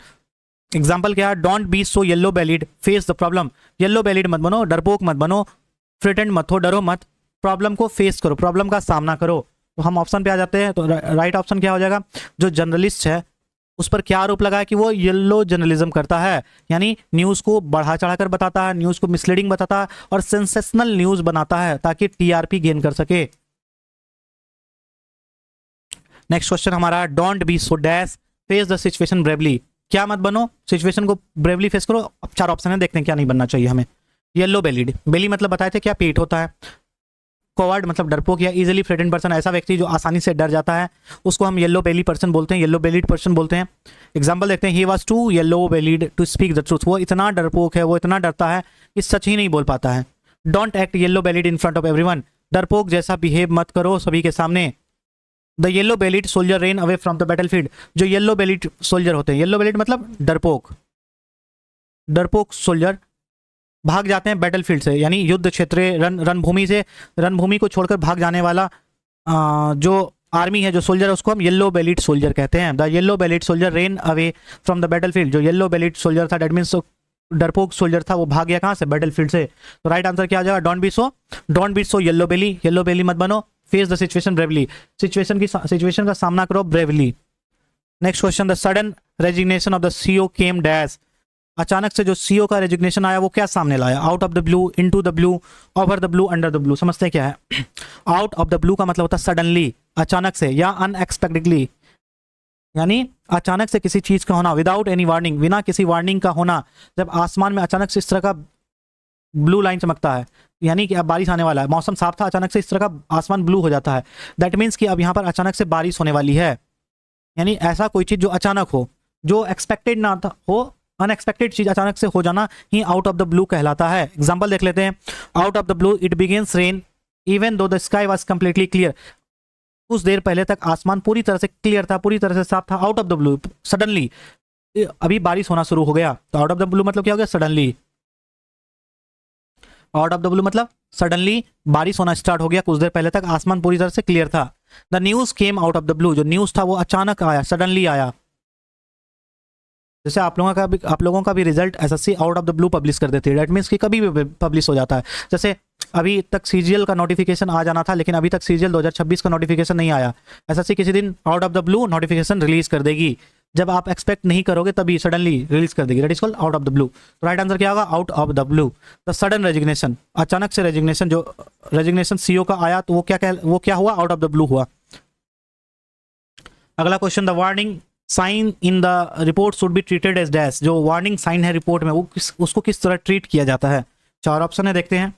एग्जाम्पल क्या है? Don't be so yellow bellied, face the problem. Yellow bellied मत बनो, डरपोक मत बनो, फ्रिटेंड मत हो, डरो मत, प्रॉब्लम को फेस करो, प्रॉब्लम का सामना करो। तो हम ऑप्शन पे आ जाते हैं। तो राइट ऑप्शन क्या हो जाएगा, जो जर्नलिस्ट है उस पर क्या आरोप लगा है कि वो येलो जर्नलिज्म करता है, यानी न्यूज़ को बढ़ा चढ़ाकर बताता है, न्यूज़ को मिसलीडिंग बताता है और सेंसेशनल न्यूज़ बनाता है ताकि टीआरपी गेन कर सके। नेक्स्ट क्वेश्चन हमारा, don't be so dash, face the situation bravely. क्या मत बनो, सिचुएशन को ब्रेवली फेस करो। अब 4 ऑप्शन है, देखते हैं क्या नहीं बनना चाहिए हमें। येलो बेलीड, बेली मतलब बताए थे क्या, पेट होता है। कोवर्ड मतलब डरपोक या इजीली फ्रेटेंड पर्सन, ऐसा व्यक्ति जो आसानी से डर जाता है, उसको हम येलो बेली पर्सन बोलते हैं, येलो बेलीड पर्सन बोलते हैं। एग्जांपल देखते हैं, he was too yellow bellied to speak the truth, वो इतना डरपोक है, वो इतना डरता है कि सच ही नहीं बोल पाता है। Don't act yellow bellied in front of everyone, डरपोक जैसा बिहेव मत करो सभी के सामने। The yellow bellied soldier rain away from the battlefield, जो येलो बेलीड सोल्जर होते हैं, येलो बेलीड मतलब डरपोक, डरपोक सोल्जर भाग जाते हैं बैटलफील्ड से, यानी युद्ध क्षेत्र रणभूमि से, रणभूमि को छोड़कर भाग जाने वाला जो आर्मी है, जो सोल्जर है, उसको हम येलो बेलीड सोल्जर कहते हैं। The yellow bellied soldier rain away from the battlefield, जो येलो बेलीड सोल्जर था डेट मीन्स डरपोक सोल्जर था, वो भाग गया कहाँ से, बैटलफील्ड से। तो राइट आंसर क्या आ जाएगा, डोंट बी सो येलो बेली मत बनो, face the situation bravely, situation का सामना करो bravely. Next question, the sudden resignation of the CEO came dash, अचानक से जो सीईओ का रेजिग्नेशन आया वो क्या सामने लाया, out of the blue, into the blue, over the blue, under the blue. समझते हैं क्या है। आउट ऑफ द ब्लू का मतलब होता है सडनली, अचानक से, या अनएक्सपेक्टेडली, यानी अचानक से किसी चीज का होना, विदाउट एनी वार्निंग, बिना किसी वार्निंग का होना। जब आसमान में अचानक से इस तरह का ब्लू लाइन चमकता है, यानी कि अब बारिश आने वाला है, मौसम साफ था, अचानक से इस तरह का आसमान ब्लू हो जाता है, दैट मीन्स कि अब यहाँ पर अचानक से बारिश होने वाली है। यानी ऐसा कोई चीज जो अचानक हो, जो एक्सपेक्टेड ना था हो, अनएक्सपेक्टेड चीज अचानक से हो जाना ही आउट ऑफ द ब्लू कहलाता है। एग्जांपल देख लेते हैं, out of the blue it begins rain even though the sky was completely clear, कुछ देर पहले तक आसमान पूरी तरह से क्लियर था, पूरी तरह से साफ था, out of the blue suddenly अभी बारिश होना शुरू हो गया। तो आउट ऑफ द ब्लू मतलब क्या हो गया, suddenly. Out of the blue मतलब सडनली बारिश होना स्टार्ट हो गया, कुछ देर पहले तक आसमान पूरी तरह से क्लियर था। The news came out of the blue, जो न्यूज था वो अचानक आया, सडनली आया। जैसे आप लोगों का भी result SSC out of the blue publish कर देती है, दैट मीन्स कि कभी भी पब्लिश हो जाता है। जैसे अभी तक सीजीएल का नोटिफिकेशन आ जाना था, लेकिन अभी तक सीजीएल 2026 का नोटिफिकेशन नहीं आया। एसएससी किसी दिन out of the blue notification release कर देगी, जब आप एक्सपेक्ट नहीं करोगे तभी सडनली रिलीज कर देगी, that is called out of the blue. तो राइट आंसर क्या होगा, out of the blue. The sudden resignation, अचानक से रेजिग्नेशन, जो रेजिग्नेशन सीईओ का आया तो वो क्या हुआ, आउट ऑफ द ब्लू हुआ। अगला question, the warning sign in the report should be treated as dash, जो वार्निंग साइन है रिपोर्ट में, उसको किस तरह ट्रीट किया जाता है। 4 ऑप्शन है, देखते हैं।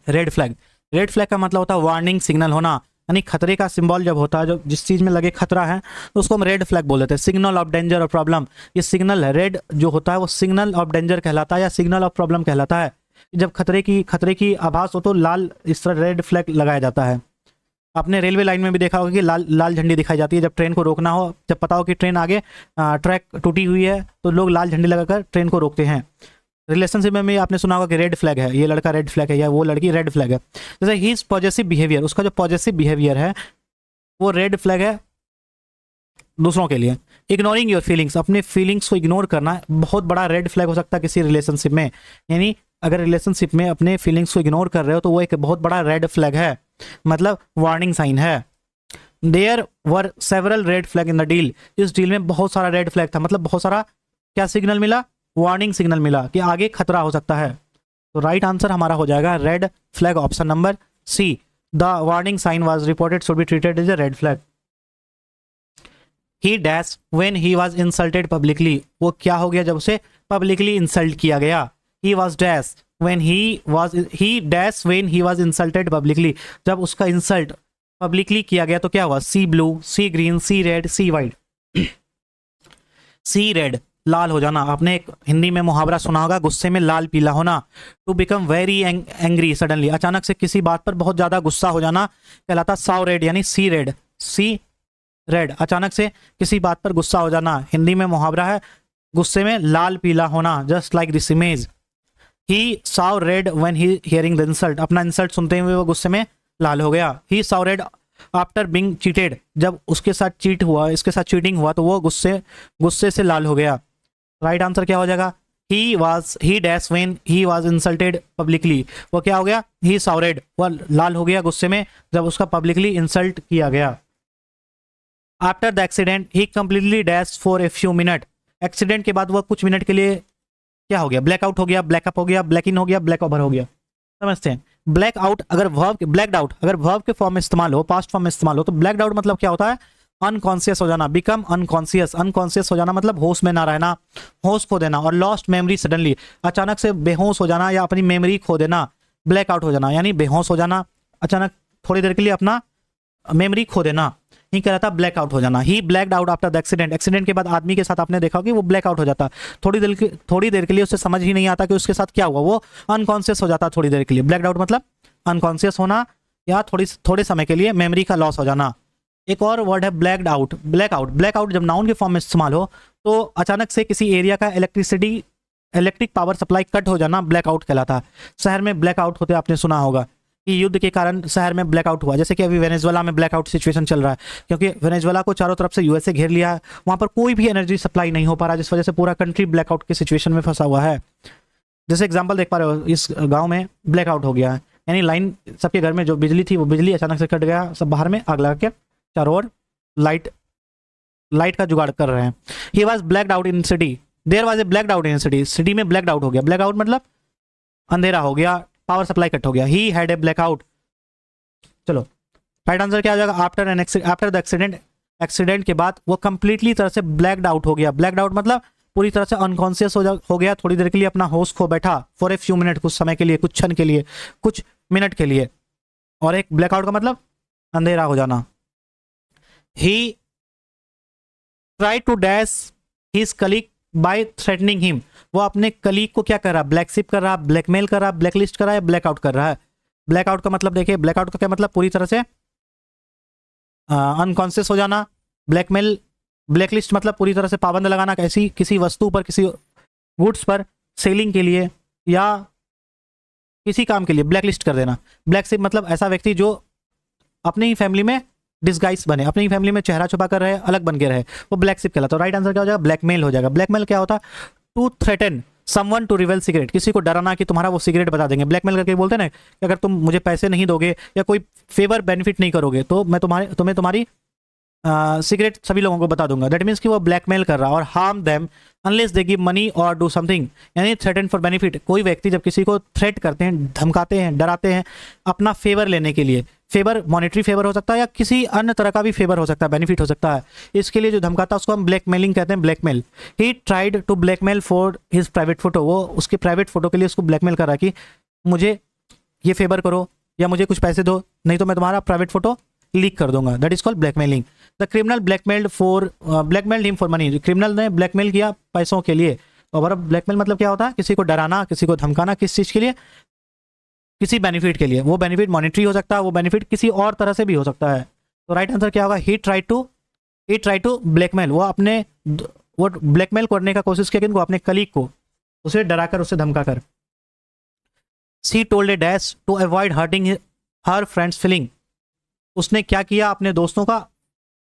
रेड फ्लैग, रेड फ्लैग का मतलब होता है वार्निंग सिग्नल होना, यानी खतरे का सिंबल जब होता है, जो जिस चीज में लगे खतरा है तो उसको हम रेड फ्लैग बोल देते हैं। सिग्नल ऑफ डेंजर और प्रॉब्लम, ये सिग्नल है, रेड जो होता है वो सिग्नल ऑफ डेंजर कहलाता है या सिग्नल ऑफ प्रॉब्लम कहलाता है। जब खतरे की आभास हो तो लाल इस तरह रेड फ्लैग लगाया जाता है। आपने रेलवे लाइन में भी देखा होगा कि लाल झंडी दिखाई जाती है जब ट्रेन को रोकना हो, जब पता हो कि ट्रेन आगे ट्रैक टूटी हुई है तो लोग लाल झंडी लगाकर ट्रेन को रोकते हैं। रिलेशनशिप में भी आपने सुना होगा कि रेड फ्लैग है, ये लड़का रेड फ्लैग है या वो लड़की रेड फ्लैग है। जैसे हिज पॉजिटिव बिहेवियर, उसका जो पॉजिटिव बिहेवियर है वो रेड फ्लैग है दूसरों के लिए। इग्नोरिंग योर फीलिंग्स, अपने फीलिंग्स को इग्नोर करना बहुत बड़ा रेड फ्लैग हो सकता है किसी रिलेशनशिप में। यानी अगर रिलेशनशिप में अपने फीलिंग्स को इग्नोर कर रहे हो तो वो एक बहुत बड़ा रेड फ्लैग है, मतलब वार्निंग साइन है। There were several red flag in the deal, इस डील में बहुत सारा रेड फ्लैग था, मतलब बहुत सारा क्या सिग्नल मिला, वार्निंग सिग्नल मिला कि आगे खतरा हो सकता है। तो राइट आंसर हमारा हो जाएगा red flag, option number C. The warning sign was reported should be treated as a red flag. He dash when he was insulted publicly, वो क्या हो गया जब उसे पब्लिकली इंसल्ट किया गया। He was dash when he dash when he was insulted publicly, जब उसका इंसल्ट पब्लिकली किया गया तो क्या हुआ, C blue, C green, C red, C white. C red लाल हो जाना, आपने एक हिंदी में मुहावरा सुना होगा, गुस्से में लाल पीला होना। To become very angry suddenly, अचानक से किसी बात पर बहुत ज्यादा गुस्सा हो जाना कहलाता साव रेड, यानी सी रेड। सी रेड अचानक से किसी बात पर गुस्सा हो जाना, हिंदी में मुहावरा है गुस्से में लाल पीला होना, just like this image. He saw red when he hearing the insult, अपना इंसल्ट सुनते हुए वो गुस्से में लाल हो गया। He saw red after being cheated, जब उसके साथ चीट हुआ, इसके साथ चीटिंग हुआ तो वो गुस्से से लाल हो गया। राइट आंसर क्या हो जाएगा, he dash when he was insulted publicly, वो क्या हो गया, ही साउरेड, वह लाल हो गया गुस्से में जब उसका पब्लिकली इंसल्ट किया गया। After the accident he completely dash for a few minute, accident के बाद वह कुछ मिनट के लिए क्या हो गया, ब्लैकआउट हो गया, ब्लैकअप हो गया, ब्लैक इन हो गया, ब्लैक ओवर हो गया। समझते हैं। ब्लैक आउट अगर वर्ब, ब्लैक्ड आउट अगर वर्ब के फॉर्म में इस्तेमाल हो, पास्ट फॉर्म में इस्तेमाल हो, तो ब्लैक्ड आउट मतलब क्या होता है, अनकॉन्शियस हो जाना, बिकम अनकॉन्शियस, अनकॉन्शियस हो जाना मतलब होश में ना रहना, होश खो देना। और लॉस्ट मेमोरी सडनली, अचानक से बेहोश हो जाना या अपनी मेमोरी खो देना, ब्लैकआउट हो जाना यानी बेहोश हो जाना, अचानक थोड़ी देर के लिए अपना मेमोरी खो देना, ही कह रहा था ब्लैकआउट हो जाना। He blacked out after the accident, accident के बाद आदमी के साथ आपने देखा कि वो ब्लैकआउट हो जाता, थोड़ी देर के लिए उसे समझ ही नहीं आता कि उसके साथ क्या हुआ, वो अनकॉन्शियस हो जाता थोड़ी देर के लिए। ब्लैक्ड आउट मतलब अनकॉन्शियस होना या थोड़े समय के लिए मेमोरी का लॉस हो जाना। एक और वर्ड है ब्लैक्ड आउट, ब्लैकआउट। ब्लैकआउट जब नाउन के फॉर्म में इस्तेमाल हो तो अचानक से किसी एरिया का इलेक्ट्रिक पावर सप्लाई कट हो जाना ब्लैकआउट कहलाता है। शहर में ब्लैकआउट होते आपने सुना होगा कि युद्ध के कारण शहर में ब्लैकआउट हुआ, जैसे कि अभी वेनेजुएला में ब्लैकआउट सिचुएशन चल रहा है, क्योंकि वेनेजुएला को चारों तरफ से यूएसए घेर लिया है, वहाँ पर कोई भी एनर्जी सप्लाई नहीं हो पा रहा, जिस वजह से पूरा कंट्री ब्लैकआउट की सिचुएशन में फंसा हुआ है। जैसे एग्जाम्पल देख पा रहे हो, इस गाँव में ब्लैकआउट हो गया है, यानी लाइन सबके घर में जो बिजली थी वो बिजली अचानक से कट गया, सब बाहर में आग लगा के चारों ओर लाइट का जुगाड़ कर रहे हैं। He was blacked out in city, there was a blacked out in city, city में ब्लैक्ड आउट हो गया। ब्लैकआउट मतलब अंधेरा हो गया, पावर सप्लाई कट हो गया। He had a blackout. चलो राइट आंसर क्या हो जाएगा, आफ्टर द एक्सीडेंट, एक्सीडेंट के बाद वो कंप्लीटली तरह से ब्लैक्ड आउट हो गया। ब्लैक्ड आउट मतलब पूरी तरह से अनकॉन्शियस हो गया, थोड़ी देर के लिए अपना होश खो बैठा, फॉर ए फ्यू मिनट, कुछ समय के लिए, कुछ क्षण के लिए, कुछ मिनट के लिए। और एक ब्लैकआउट का मतलब अंधेरा हो जाना। He try to dash his colleague by threatening him, वो अपने कलीग को क्या कर रहा है, ब्लैकशिप कर रहा है, ब्लैकमेल कर रहा है, ब्लैकलिस्ट कर रहा है, ब्लैकआउट कर रहा है। ब्लैकआउट का मतलब देखिए, ब्लैकआउट का क्या मतलब, पूरी तरह से अनकॉन्शियस हो जाना। ब्लैकमेल, ब्लैकलिस्ट मतलब पूरी तरह से पाबंद लगाना, कैसी किसी वस्तु पर, किसी गुड्स पर सेलिंग के लिए या किसी काम के लिए ब्लैकलिस्ट कर देना। ब्लैकशिप मतलब ऐसा व्यक्ति जो अपनी ही फैमिली में डिस्गाइज बने, अपनी ही फैमिली में चेहरा छुपा कर रहे, अलग बन के रहे, वो ब्लैकशिप कहलाता है। राइट आंसर क्या हो जाएगा, ब्लैकमेल हो जाएगा। ब्लैकमेल क्या होता है, to threaten someone to reveal secret, किसी को डराना कि तुम्हारा वो सिगरेट बता देंगे। ब्लैकमेल करके बोलते हैं ना कि अगर तुम मुझे पैसे नहीं दोगे या कोई फेवर बेनिफिट नहीं करोगे तो मैं तुम्हें तुम्हारी सिगरेट सभी लोगों को बता दूंगा। दैट मीन्स कि वो ब्लैकमेल कर रहा है। और harm them unless they give money और डू समथिंग, यानी थ्रेटन फॉर बेनिफिट। कोई व्यक्ति जब किसी को थ्रेट करते हैं, धमकाते हैं, डराते हैं अपना फेवर लेने के लिए, फेवर मॉनेटरी फेवर हो सकता है या किसी अन्य तरह का भी फेवर हो सकता है, बेनिफिट हो सकता है, इसके लिए जो धमकाता है उसको हम ब्लैकमेलिंग कहते हैं, blackmail. He tried to blackmail for his private photo, वो उसके प्राइवेट फोटो के लिए उसको ब्लैकमेल कर रहा है कि मुझे ये फेवर करो या मुझे कुछ पैसे दो, नहीं तो मैं तुम्हारा प्राइवेट फोटो लीक कर दूंगा। That is called blackmailing. The criminal blackmailed him for money, criminal ने ब्लैकमेल किया पैसों के लिए। और ब्लैकमेल मतलब क्या होता है, किसी को डराना, किसी को धमकाना, किस चीज़ के लिए, किसी बेनिफिट के लिए। वो बेनिफिट मॉनेटरी हो सकता है, वो बेनिफिट किसी और तरह से भी हो सकता है। तो राइट आंसर क्या होगा, ही ट्राई टू ब्लैकमेल, वो ब्लैकमेल करने का कोशिश किया किनको, अपने कलीग को, उसे डराकर, उसे धमकाकर। She told a dash to avoid hurting her friends feeling, उसने क्या किया, अपने दोस्तों का,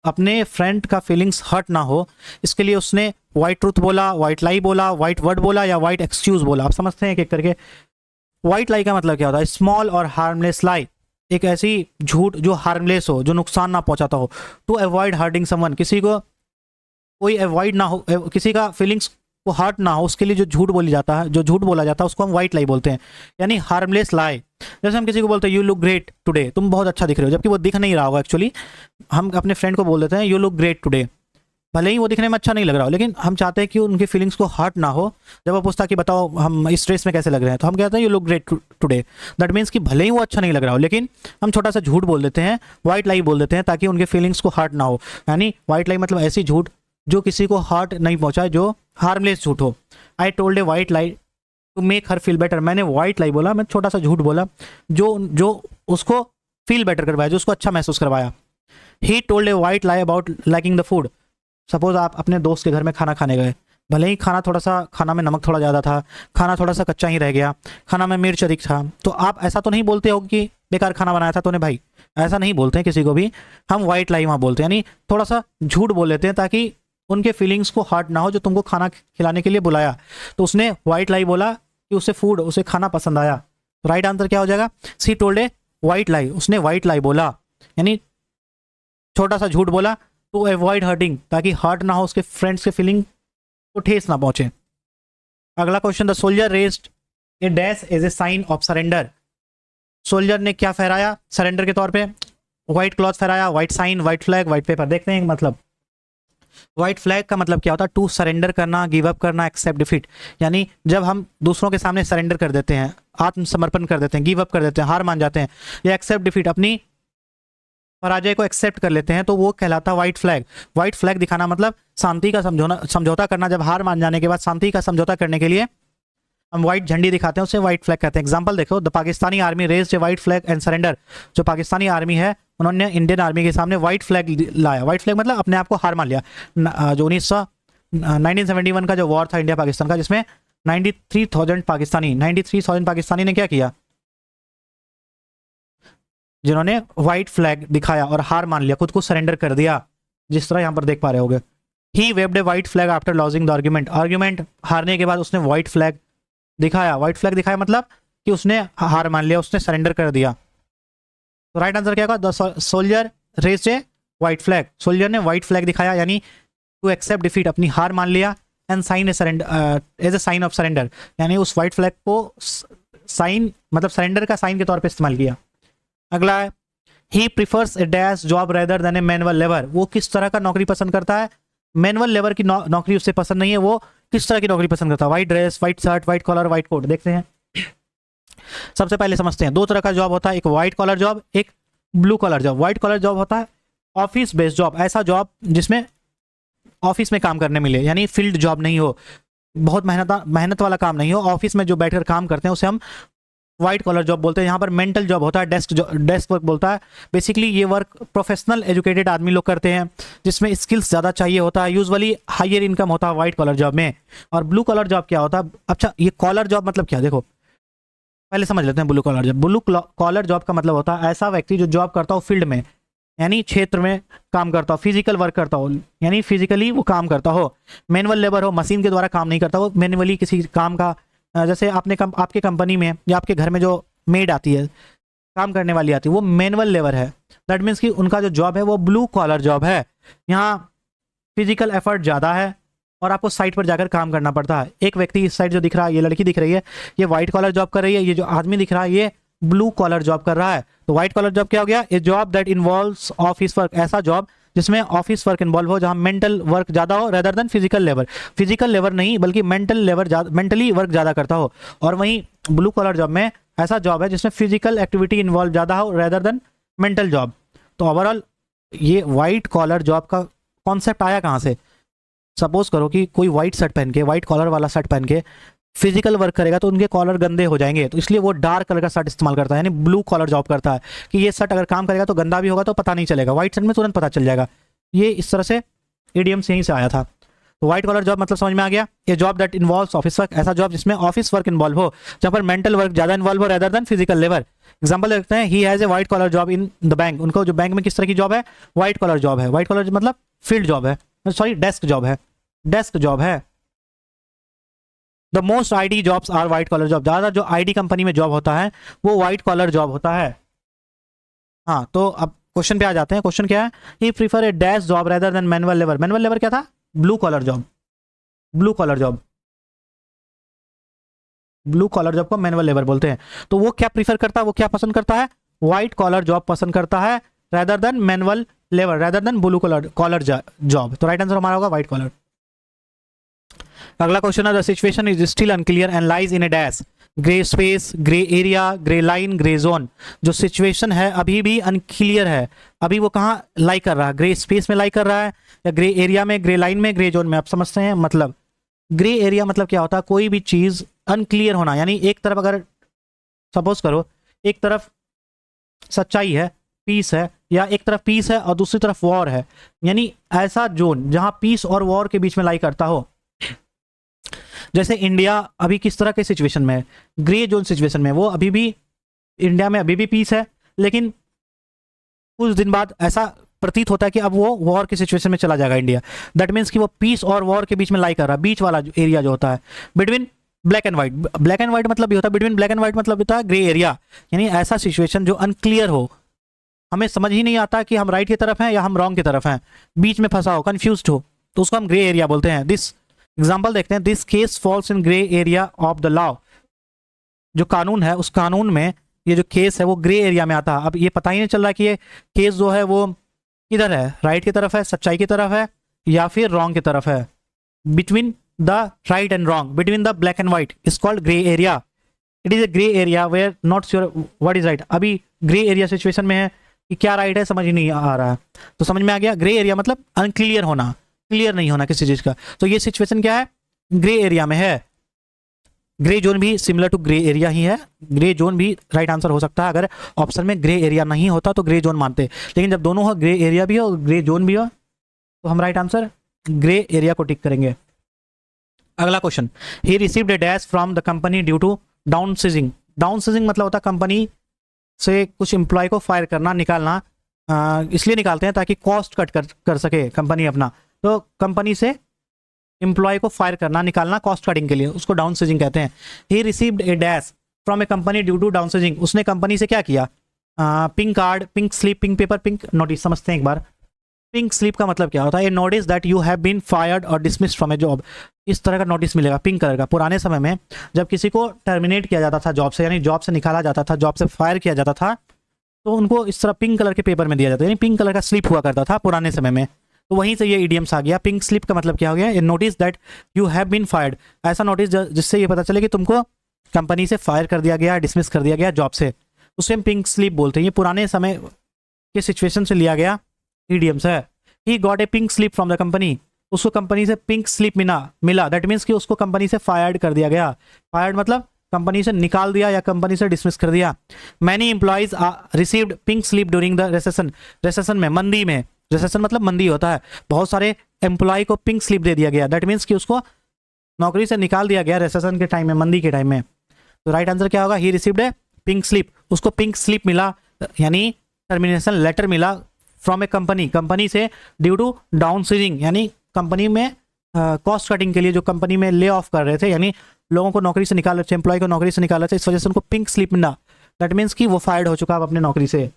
अपने फ्रेंड का फीलिंग्स हर्ट ना हो, इसके लिए उसने वाइट ट्रूथ बोला, वाइट लाई बोला, वाइट वर्ड बोला या वाइट एक्सक्यूज बोला। आप समझते हैं एक एक करके। वाइट लाई का मतलब क्या होता है, स्मॉल और हार्मलेस लाई, एक ऐसी झूठ जो हार्मलेस हो, जो नुकसान ना पहुंचाता हो। टू अवॉइड हर्टिंग समवन, किसी को कोई अवॉइड ना हो, किसी का फीलिंग्स को हर्ट ना हो, उसके लिए जो झूठ बोली जाता है, जो झूठ बोला जाता है उसको हम वाइट लाई बोलते हैं, यानी हार्मलेस लाई। जैसे हम किसी को बोलते हैं यू लुक ग्रेट टुडे, तुम बहुत अच्छा दिख रहे हो, जबकि वो दिख नहीं रहा होगा एक्चुअली। हम अपने फ्रेंड को बोल देते हैं यू लुक ग्रेट टुडे, भले ही वो दिखने में अच्छा नहीं लग रहा हो, लेकिन हम चाहते हैं कि उनकी फीलिंग्स को हर्ट ना हो। जब वो पूछता कि बताओ हम इस ड्रेस में कैसे लग रहे हैं, तो हम कहते हैं you look great today. That means कि भले ही वो अच्छा नहीं लग रहा हो, लेकिन हम छोटा सा झूठ बोल देते हैं, वाइट लाई बोल देते हैं, ताकि उनके फीलिंग्स को हर्ट ना हो। यानी वाइट लाई मतलब ऐसी झूठ जो किसी को हर्ट नहीं पहुंचाए, जो हार्मलेस झूठ हो। I told a white lie to make her feel better, मैंने वाइट लाई बोला, मैं छोटा सा झूठ बोला जो उसको फील बेटर करवाया, जो उसको अच्छा महसूस करवाया। He told a white lie about liking the food, suppose आप अपने दोस्त के घर में खाना खाने गए, भले ही खाना में नमक थोड़ा ज़्यादा था, खाना थोड़ा सा कच्चा ही रह गया, खाना में मिर्च अधिक था, तो आप ऐसा तो नहीं बोलते हो कि बेकार खाना बनाया था तूने भाई, ऐसा नहीं बोलते हैं किसी को भी, हम वाइट लाई वहाँ बोलते हैं, यानी थोड़ा सा झूठ बोल लेते हैं ताकि उनके फीलिंग्स को हर्ट ना हो जो तुमको खाना खिलाने के लिए बुलाया। तो उसने व्हाइट लाई बोला कि उसे खाना पसंद आया। तो राइट आंसर क्या हो जाएगा? सी टोल्ड ए व्हाइट लाई, उसने व्हाइट लाई बोला, यानी छोटा सा झूठ बोला टू अवॉइड हर्टिंग, ताकि हर्ट ना हो, उसके फ्रेंड्स के फीलिंग को ठेस ना पहुंचे। अगला question, the soldier raised a dash as a sign of surrender. Soldier ने क्या फहराया सरेंडर के तौर पे? व्हाइट क्लॉथ फहराया, white sign, white flag, white paper. देखते हैं मतलब व्हाइट फ्लैग का मतलब क्या होता है? टू सरेंडर करना, गिव अप करना, एक्सेप्ट डिफीट। यानी जब हम दूसरों के सामने सरेंडर कर देते हैं, आत्मसमर्पण कर देते हैं, गिव अप कर देते हैं, हार मान जाते हैं, या एक्सेप्ट डिफीट, अपनी पराजय को एक्सेप्ट कर लेते हैं, तो वो कहलाता है व्हाइट फ्लैग। व्हाइट फ्लैग दिखाना मतलब शांति का समझौता करना। जब हार मान जाने के बाद शांति का समझौता करने के लिए हम व्हाइट झंडी दिखाते हैं, उसे व्हाइट फ्लैग कहते हैं। एग्जांपल देखो, the Pakistani army raised a white flag and surrender. जो पाकिस्तानी आर्मी है उन्होंने इंडियन आर्मी के सामने व्हाइट फ्लैग लाया। व्हाइट फ्लैग मतलब अपने आप को हार मान लिया। जो 1971 का जो वॉर था इंडिया पाकिस्तान का, जिसमें 93,000 पाकिस्तानी ने क्या किया? जिन्होंने व्हाइट फ्लैग दिखाया और हार मान लिया, खुद को सरेंडर कर दिया, जिस तरह यहां पर देख पा रहे होगे। He waved a white flag after losing the argument हारने के बाद उसने व्हाइट फ्लैग दिखाया। व्हाइट फ्लैग दिखाया मतलब कि उसने हार मान लिया, उसने सरेंडर कर दिया। तो राइट आंसर क्या होगा? The soldier raised a white flag. Soldier ने व्हाइट फ्लैग दिखाया, यानी टू एक्सेप्ट डिफीट, अपनी हार मान लिया, and sign a surrender as a sign of surrender, यानी उस व्हाइट फ्लैग को साइन मतलब सरेंडर का साइन के तौर पे इस्तेमाल किया। अगला है, he prefers a dash job rather than a manual labour. वो किस तरह का नौकरी पसंद करता है? मैनुअल लेबर की नौकरी उससे पसंद नहीं है। वो किस तरह की नौकरी पसंद करता है? White dress, white shirt, white collar, white coat. देखते हैं, सबसे पहले समझते हैं। दो तरह का जॉब होता है, एक व्हाइट कॉलर जॉब, एक blue collar job. White collar job होता है ऑफिस बेस्ड जॉब, ऐसा जॉब जिसमें ऑफिस में काम करने मिले, यानी फील्ड जॉब नहीं हो, बहुत मेहनत वाला काम नहीं हो, ऑफिस में जो बैठकर काम करते हैं उसे हम व्हाइट कॉलर जॉब बोलते हैं। यहाँ पर मेंटल जॉब होता है, डेस्क वर्क बोलता है। बेसिकली ये वर्क प्रोफेशनल एजुकेटेड आदमी लोग करते हैं, जिसमें स्किल्स ज़्यादा चाहिए होता है, यूजुअली हायर इनकम होता है व्हाइट कॉलर जॉब में। और ब्लू कॉलर जॉब क्या होता है? अच्छा, ये कॉलर जॉब मतलब क्या? देखो पहले समझ लेते हैं blue collar job. Blue collar job का मतलब होता है ऐसा व्यक्ति जो जॉब करता हो फील्ड में, यानी क्षेत्र में काम करता हो, फिजिकल वर्क करता हो, यानी फिजिकली वो काम करता हो। मैनुअल लेबर हो, मशीन के द्वारा काम नहीं करता, वो मैनुअली किसी काम का, जैसे आपके कंपनी में या आपके घर में जो मेड आती है, काम करने वाली आती है, वो मैनुअल लेबर है। दैट मीन्स कि उनका जो जॉब है वो ब्लू कॉलर जॉब है। यहाँ फिजिकल एफर्ट ज़्यादा है और आपको साइट पर जाकर काम करना पड़ता है। एक व्यक्ति इस साइड जो दिख रहा है, ये लड़की दिख रही है, ये व्हाइट कॉलर जॉब कर रही है। ये जो आदमी दिख रहा है ये ब्लू कॉलर जॉब कर रहा है। तो व्हाइट कॉलर जॉब क्या हो गया? ए job that involves office work, ऐसा जॉब जिसमें ऑफिस वर्क इन्वॉल्व हो, जहां मेंटल वर्क ज़्यादा हो rather than physical labour. Physical labour नहीं बल्कि मेंटली वर्क ज़्यादा करता हो। और वहीं ब्लू कॉलर जॉब में ऐसा जॉब है जिसमें फिजिकल एक्टिविटी इन्वॉल्व ज़्यादा हो रेदर देन मेंटल जॉब। तो ओवरऑल ये व्हाइट कॉलर जॉब का कॉन्सेप्ट आया कहाँ से? सपोज करो कि कोई व्हाइट शर्ट पहन के, व्हाइट कॉलर वाला शर्ट पहन के फिजिकल वर्क करेगा तो उनके कॉलर गंदे हो जाएंगे, तो इसलिए वो डार्क कलर का शर्ट इस्तेमाल करता है, यानी ब्लू कॉलर जॉब करता है कि ये शर्ट अगर काम करेगा तो गंदा भी होगा तो पता नहीं चलेगा, व्हाइट शर्ट में तुरंत पता चल जाएगा। ये इस तरह से इडियम्स यहीं से आया था। तो व्हाइट कॉलर जॉब मतलब समझ में आ गया, ये job that involves office work, ऐसा जॉब जिसमें ऑफिस वर्क इन्वॉल्व हो, जहाँ पर मेंटल वर्क ज़्यादा इन्वॉल्व हो rather than physical labour. Example देखते हैं, he has a white collar job in the bank. उनको जो बैंक में किस तरह की जॉब है? व्हाइट कॉलर जॉब है। व्हाइट कॉलर मतलब फील्ड जॉब है, सॉरी डेस्क जॉब है, डेस्क जॉब है। The most IT jobs are white collar job. ज़्यादा जो आईटी कंपनी में जॉब होता है वो व्हाइट कॉलर जॉब होता है। हाँ, तो अब क्वेश्चन पे आ जाते हैं। क्वेश्चन क्या है? He prefer a dash job rather than manual labour. Manual labour क्या था? Blue collar job. Blue collar job, blue collar job को मैनुअल लेबर बोलते हैं। तो वो क्या प्रीफर करता है, वो क्या पसंद करता है? व्हाइट कॉलर जॉब पसंद करता है rather than manual labour, rather than blue collar job. तो राइट आंसर हमारा होगा व्हाइट कॉलर। अगला क्वेश्चन है, the situation is still unclear and lies in a dash, grey space, grey area, grey line, grey zone. जो सिचुएशन है अभी भी अनक्लियर है, अभी वो कहाँ लाई कर रहा है? ग्रे स्पेस में लाई कर रहा है या ग्रे एरिया में, ग्रे लाइन में, ग्रे जोन में? आप समझते हैं मतलब ग्रे एरिया मतलब क्या होता है? कोई भी चीज अनक्लियर होना, यानी एक तरफ अगर सपोज करो एक तरफ सच्चाई है, पीस है, या एक तरफ पीस है और दूसरी तरफ वॉर है, यानी ऐसा जोन जहां पीस और वॉर के बीच में लाई करता हो। जैसे इंडिया अभी किस तरह के सिचुएशन में है? ग्रे जोन सिचुएशन में। वो अभी भी इंडिया में अभी भी पीस है, लेकिन कुछ दिन बाद ऐसा प्रतीत होता है कि अब वो वॉर की सिचुएशन में चला जाएगा इंडिया। दैट मीन्स कि वो पीस और वॉर के बीच में लाई कर रहा है, बीच वाला एरिया जो होता है between black and white. Black and white मतलब ये होता है, बिटवीन ब्लैक एंड व्हाइट मतलब होता है ग्रे एरिया, यानी ऐसा सिचुएशन जो अनक्लियर हो, हमें समझ ही नहीं आता कि हम राइट की तरफ हैं या हम रॉन्ग की तरफ हैं, बीच में फंसा हो, कंफ्यूज्ड हो, तो उसको हम ग्रे एरिया बोलते हैं। दिस एग्जांपल देखते हैं, this case falls in grey area of the law. जो कानून है उस कानून में ये जो केस है वो ग्रे एरिया में आता है। अब ये पता ही नहीं चल रहा कि ये केस जो है वो किधर है, राइट की तरफ है, सच्चाई की तरफ है, या फिर रॉन्ग की तरफ है। Between the right and wrong, between the black and white is called grey area. It is a grey area where not sure what is right. अभी ग्रे एरिया सिचुएशन में है कि क्या राइट है, समझ ही नहीं आ रहा है। तो समझ में आ गया, ग्रे एरिया मतलब अनक्लियर होना, क्लियर नहीं होना किसी चीज का। तो ये सिचुएशन क्या है, ग्रे एरिया में है। ग्रे जोन भी सिमिलर टू ग्रे एरिया ही है, ग्रे जोन भी राइट आंसर हो सकता है। अगर ऑप्शन में ग्रे एरिया नहीं होता तो ग्रे जोन मानते, लेकिन जब दोनों हो, ग्रे एरिया भी हो और ग्रे जोन भी हो, तो हम राइट आंसर ग्रे एरिया को टिक करेंगे। अगला question, he received a dash from the company due to downsizing. Downsizing मतलब होता है कंपनी से कुछ एम्प्लॉय को फायर करना, निकालना। इसलिए निकालते हैं ताकि कॉस्ट कट कर सके कंपनी अपना। तो कंपनी से एम्प्लॉय को फायर करना, निकालना कॉस्ट कटिंग के लिए, उसको डाउन सीजिंग कहते हैं। He received a dash from a company due to downsizing. उसने कंपनी से क्या किया, pink card, pink slip, pink paper, pink notice. समझते हैं एक बार, पिंक स्लिप का मतलब क्या होता है, a notice that you have been fired और डिसमिस्ड फ्रॉम ए जॉब। इस तरह का नोटिस मिलेगा पिंक कलर का। पुराने समय में जब किसी को टर्मिनेट किया जाता था जॉब से, यानी जॉब से निकाला जाता था, जॉब से फायर किया जाता था, तो उनको इस तरह पिंक कलर के पेपर में दिया जाता है, यानी पिंक कलर का स्लिप हुआ करता था पुराने समय में। तो वहीं से ये इडियम्स आ गया। पिंक स्लिप का मतलब क्या हो गया, a notice that you have been fired. ऐसा नोटिस जिससे ये पता चले कि तुमको कंपनी से फायर कर दिया गया, डिसमिस कर दिया गया जॉब से, उसे हम पिंक स्लिप बोलते हैं। ये पुराने समय के सिचुएशन से लिया गया इडियम्स है। He got a pink slip from the company. उसको कंपनी से पिंक स्लिप मिला। दैट मीन्स कि उसको कंपनी से फायर्ड कर दिया गया। फायर्ड मतलब कंपनी से निकाल दिया या कंपनी से डिसमिस कर दिया। Many employees received pink slip during the recession. Recession में, मंदी में, रिसेशन मतलब मंदी होता है, बहुत सारे एम्प्लॉय को पिंक स्लिप दे दिया गया। दैट मीन्स कि उसको नौकरी से निकाल दिया गया रिसेशन के टाइम में, मंदी के टाइम में। तो राइट आंसर क्या होगा, ही रिसीव्ड ए पिंक स्लिप। उसको पिंक स्लिप मिला, यानी टर्मिनेशन लेटर मिला फ्रॉम ए कंपनी, कंपनी से, ड्यू टू डाउन सीजिंग, यानी कंपनी में कॉस्ट कटिंग के लिए जो कंपनी में ले ऑफ कर रहे थे, यानी लोगों को नौकरी से निकाल रहे थे, एम्प्लॉय को नौकरी से निकाल रहे थे, इस वजह से उनको पिंक स्लिप मिला। दैट मीन्स कि वो फायर्ड हो चुका अब अपने नौकरी से।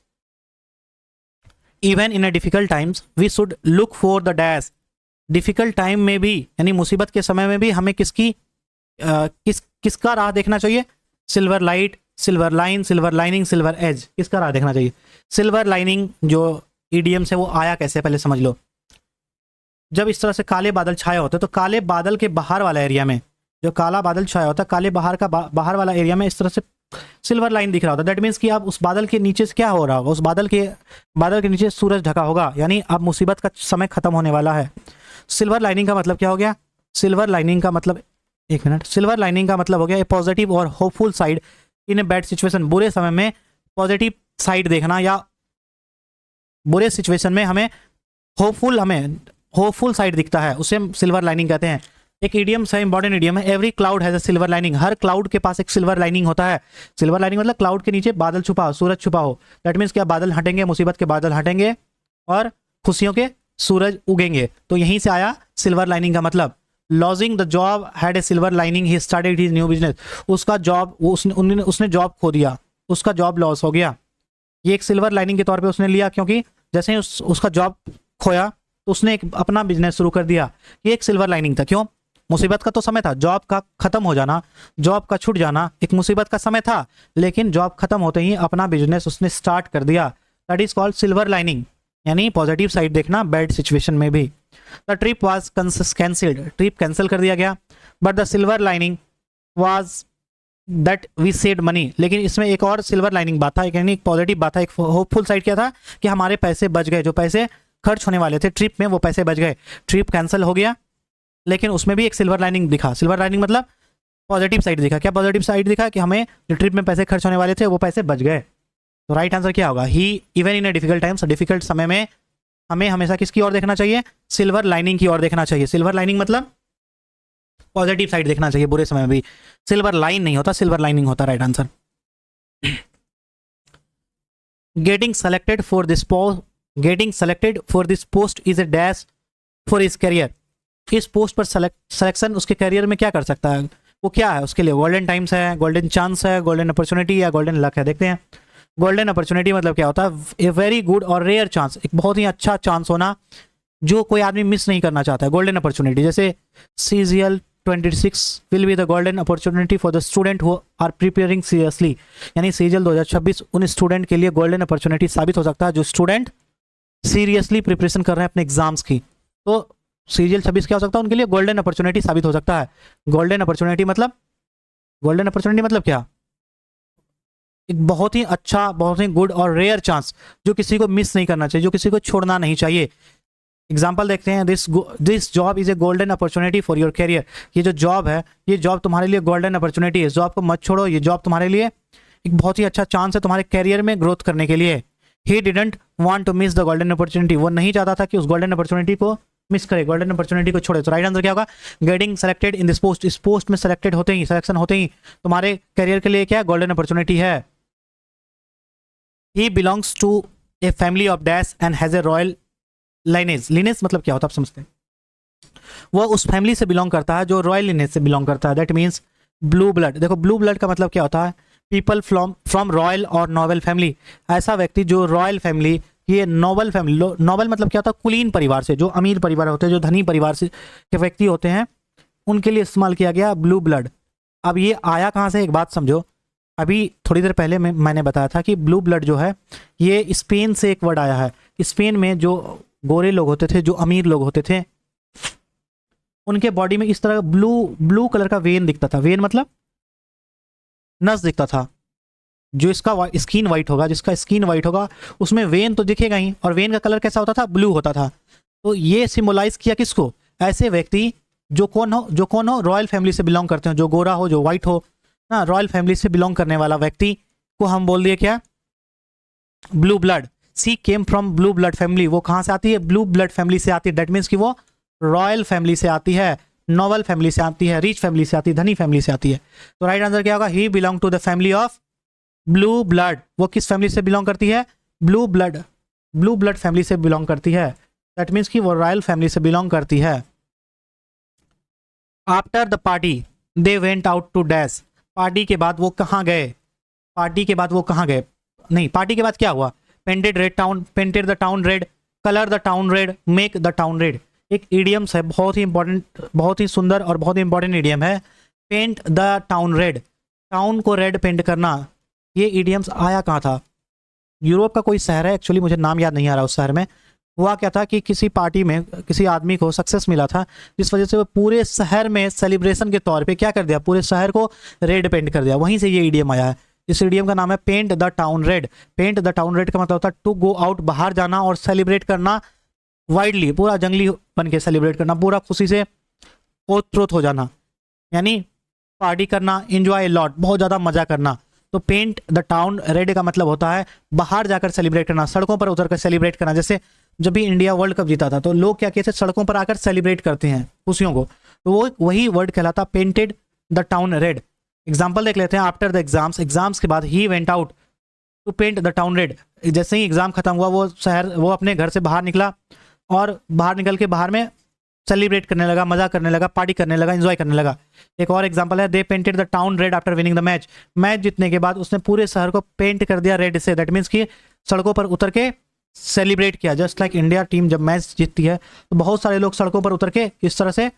Even in a difficult times we should look for the dash. Difficult time में भी, यानी मुसीबत के समय में भी हमें किसका राह देखना चाहिए, silver light, silver line, silver lining, silver edge, किसका राह देखना चाहिए। सिल्वर लाइनिंग जो ईडीएम से वो आया कैसे, पहले समझ लो। जब इस तरह से काले बादल छाए होते, तो काले बादल के बाहर वाला एरिया में, जो काला बादल छाया होता है, काले बाहर वाला एरिया में इस तरह से सिल्वर लाइन दिख रहा होता है। दैट मीन्स कि अब उस बादल के नीचे से क्या हो रहा होगा, उस बादल के नीचे सूरज ढका होगा, यानी अब मुसीबत का समय खत्म होने वाला है। सिल्वर लाइनिंग का मतलब क्या हो गया, सिल्वर लाइनिंग का मतलब, एक मिनट, सिल्वर लाइनिंग का मतलब हो गया ए पॉजिटिव और hopeful side in a bad situation. बुरे समय में पॉजिटिव साइड देखना, या बुरे सिचुएशन में हमें होपफुल साइड दिखता है, उसे हम सिल्वर लाइनिंग कहते हैं। एक इडियम है, इंपॉर्टेंट इडियम है, every cloud has a silver lining. Her cloud के पास एक सिल्वर लाइनिंग होता है। सिल्वर लाइनिंग मतलब क्लाउड के नीचे बादल छुपा हो, सूरज छुपा हो। दैट मीन्स क्या, बादल हटेंगे, मुसीबत के बादल हटेंगे और खुशियों के सूरज उगेंगे। तो यहीं से आया सिल्वर लाइनिंग का मतलब। Lodging the job had a silver lining, he started his new business. उसका जॉब, उसने जॉब खो दिया, उसका जॉब लॉस हो गया। ये एक सिल्वर लाइनिंग के तौर पे उसने लिया, क्योंकि जैसे ही उसका जॉब खोया तो उसने एक अपना बिजनेस शुरू कर दिया। ये एक सिल्वर लाइनिंग था। क्यों, मुसीबत का तो समय था, जॉब का खत्म हो जाना, जॉब का छूट जाना एक मुसीबत का समय था, लेकिन जॉब खत्म होते ही अपना बिजनेस उसने स्टार्ट कर दिया। That is called silver lining, यानी पॉजिटिव साइड देखना बैड सिचुएशन में भी। The trip was cancelled, trip cancel कर दिया गया। But the silver lining was that we saved money. लेकिन इसमें एक और सिल्वर लाइनिंग बात था, यानी एक पॉजिटिव बात था, एक होपफुल साइड क्या था कि हमारे पैसे बच गए, जो पैसे खर्च होने वाले थे ट्रिप में वो पैसे बच गए। ट्रिप कैंसिल हो गया, लेकिन उसमें भी एक सिल्वर लाइनिंग दिखा। सिल्वर लाइनिंग मतलब पॉजिटिव साइड दिखा। क्या पॉजिटिव साइड दिखा कि हमें जो ट्रिप में पैसे खर्च होने वाले थे वो पैसे बच गए। तो राइट आंसर क्या होगा, he even in a difficult times, difficult समय में हमें हमेशा किसकी ओर देखना चाहिए, सिल्वर लाइनिंग की ओर देखना चाहिए। सिल्वर लाइनिंग मतलब पॉजिटिव साइड देखना चाहिए बुरे समय में भी। सिल्वर लाइन नहीं होता, सिल्वर लाइनिंग होता। Right answer. Getting selected for this getting selected for this post is a dash for his career. इस पोस्ट पर सिलेक्शन उसके करियर में क्या कर सकता है, वो क्या है उसके लिए? गोल्डन टाइम्स है, गोल्डन चांस है, गोल्डन अपॉर्चुनिटी या गोल्डन लक है। देखते हैं। गोल्डन अपॉर्चुनिटी मतलब क्या होता है? ए वेरी गुड और रेयर चांस, एक बहुत ही अच्छा चांस होना जो कोई आदमी मिस नहीं करना चाहता है, गोल्डन अपॉर्चुनिटी। जैसे CGL 26 will be the golden opportunity for the student who are preparing seriously. यानी CGL 2026 उन स्टूडेंट के लिए गोल्डन अपॉर्चुनिटी साबित हो सकता है जो स्टूडेंट सीरियसली प्रिपरेशन कर रहे हैं अपने एग्जाम्स की। तो CGL 26 क्या हो सकता है उनके लिए? गोल्डन अपॉर्चुनिटी साबित हो सकता है। गोल्डन अपॉर्चुनिटी मतलब क्या? एक बहुत ही अच्छा, बहुत ही गुड और रेयर चांस जो किसी को मिस नहीं करना चाहिए, जो किसी को छोड़ना नहीं चाहिए। एग्जाम्पल देखते हैं। This job is a golden opportunity for your career. ये जो जॉब है, ये जॉब तुम्हारे लिए गोल्डन अपॉर्चुनिटी है। जॉब को मत छोड़ो, ये जॉब तुम्हारे लिए एक बहुत ही अच्छा चांस है तुम्हारे करियर में ग्रोथ करने के लिए। He didn't want to miss the golden opportunity. वो नहीं चाहता था कि उस गोल्डन अपॉर्चुनिटी को मिस करे, गोल्डन अपॉर्चुनिटी को छोड़े। तो राइट आंसर क्या होगा? Getting selected in this post. इस पोस्ट में सेलेक्टेड होते ही, सिलेक्शन होते ही तुम्हारे करियर के लिए क्या गोल्डन अपॉर्चुनिटी है। He belongs to a family of dash and has a royal lineage. Lineage मतलब क्या होता है आप समझते हैं? वो उस फैमिली से बिलोंग करता है जो रॉयल लिनेज से बिलोंग करता है। That means blue blood. देखो ब्लू ब्लड का मतलब क्या होता है? पीपल फ्रॉम रॉयल और नोबल फैमिली। ऐसा व्यक्ति जो रॉयल फैमिली, ये नोबल फैमिली, नोबल मतलब क्या होता है? कुलीन परिवार से, जो अमीर परिवार होते हैं, जो धनी परिवार से के व्यक्ति होते हैं, उनके लिए इस्तेमाल किया गया ब्लू ब्लड। अब ये आया कहाँ से? एक बात समझो, अभी थोड़ी देर पहले मैंने बताया था कि ब्लू ब्लड जो है ये स्पेन से एक वर्ड आया है। स्पेन में जो गोरे लोग होते थे, जो अमीर लोग होते थे, उनके बॉडी में इस तरह ब्लू कलर का वेन दिखता था। वेन मतलब नस दिखता था। जो इसका स्किन वाइट होगा, जिसका स्किन वाइट होगा उसमें वेन तो दिखेगा ही, और वेन का कलर कैसा होता था? ब्लू होता था। तो ये सिंबलाइज किया किसको? ऐसे व्यक्ति जो कौन हो? रॉयल फैमिली से बिलोंग करते हो, जो गोरा हो, जो व्हाइट हो ना, रॉयल फैमिली से बिलोंग करने वाला व्यक्ति को हम बोल दिए क्या? Blue blood. She came from blue blood family. वो कहाँ से आती है? ब्लू ब्लड फैमिली से आती है। दैट मीन्स कि वो रॉयल फैमिली से आती है, नोबल फैमिली से आती है, रिच फैमिली से आती है, धनी फैमिली से आती है। तो राइट आंसर क्या होगा? He belong to the family of blue blood. वो किस फैमिली से बिलोंग करती है? ब्लू ब्लड फैमिली से बिलोंग करती है। दैट मीन्स कि वो रॉयल फैमिली से बिलोंग करती है। After the party they went out to dash. Party के बाद वो कहाँ गए? पार्टी के बाद क्या हुआ? Painted the town red, colour the town red, make the town red. एक इडियम्स है, बहुत ही इंपॉर्टेंट, बहुत ही सुंदर और बहुत ही इंपॉर्टेंट इडियम है। Paint the town red, town को रेड पेंट करना। ये इडियम्स आया कहाँ था? यूरोप का कोई शहर है, एक्चुअली मुझे नाम याद नहीं आ रहा। उस शहर में हुआ क्या था कि किसी पार्टी में किसी आदमी को सक्सेस मिला था, जिस वजह से वो पूरे शहर में सेलिब्रेशन के तौर पे क्या कर दिया? पूरे शहर को रेड पेंट कर दिया। वहीं से ये इडियम आया है। इस इडियम का नाम है paint the town red. Paint the town red का मतलब होता है टू गो आउट, बाहर जाना और सेलिब्रेट करना वाइडली, पूरा जंगली बन के सेलिब्रेट करना, पूरा खुशी से ओतप्रोत हो जाना, यानी पार्टी करना, एंजॉय लॉट, बहुत ज़्यादा मजा करना। तो पेंट द टाउन रेड का मतलब होता है बाहर जाकर सेलिब्रेट करना, सड़कों पर उतरकर सेलिब्रेट करना। जैसे जब भी इंडिया वर्ल्ड कप जीता था तो लोग क्या कहते हैं? सड़कों पर आकर सेलिब्रेट करते हैं खुशियों को। तो वो वही वर्ड कहलाता painted the town red. Example देख लेते हैं। आफ्टर द एग्जाम्स के बाद he went out to paint the town red. जैसे ही एग्जाम खत्म हुआ वो अपने घर से बाहर निकला और बाहर निकल के बाहर में सेलिब्रेट करने लगा, मजा करने लगा, पार्टी करने लगा, एंजॉय करने लगा। एक और एग्जांपल है, they painted the town red after winning the match. Match जीतने के बाद उसने पूरे शहर को पेंट कर दिया रेड से। दैट मीन्स कि सड़कों पर उतर के सेलिब्रेट किया। जस्ट लाइक इंडिया टीम जब मैच जीतती है तो बहुत सारे लोग सड़कों पर उतर के इस तरह से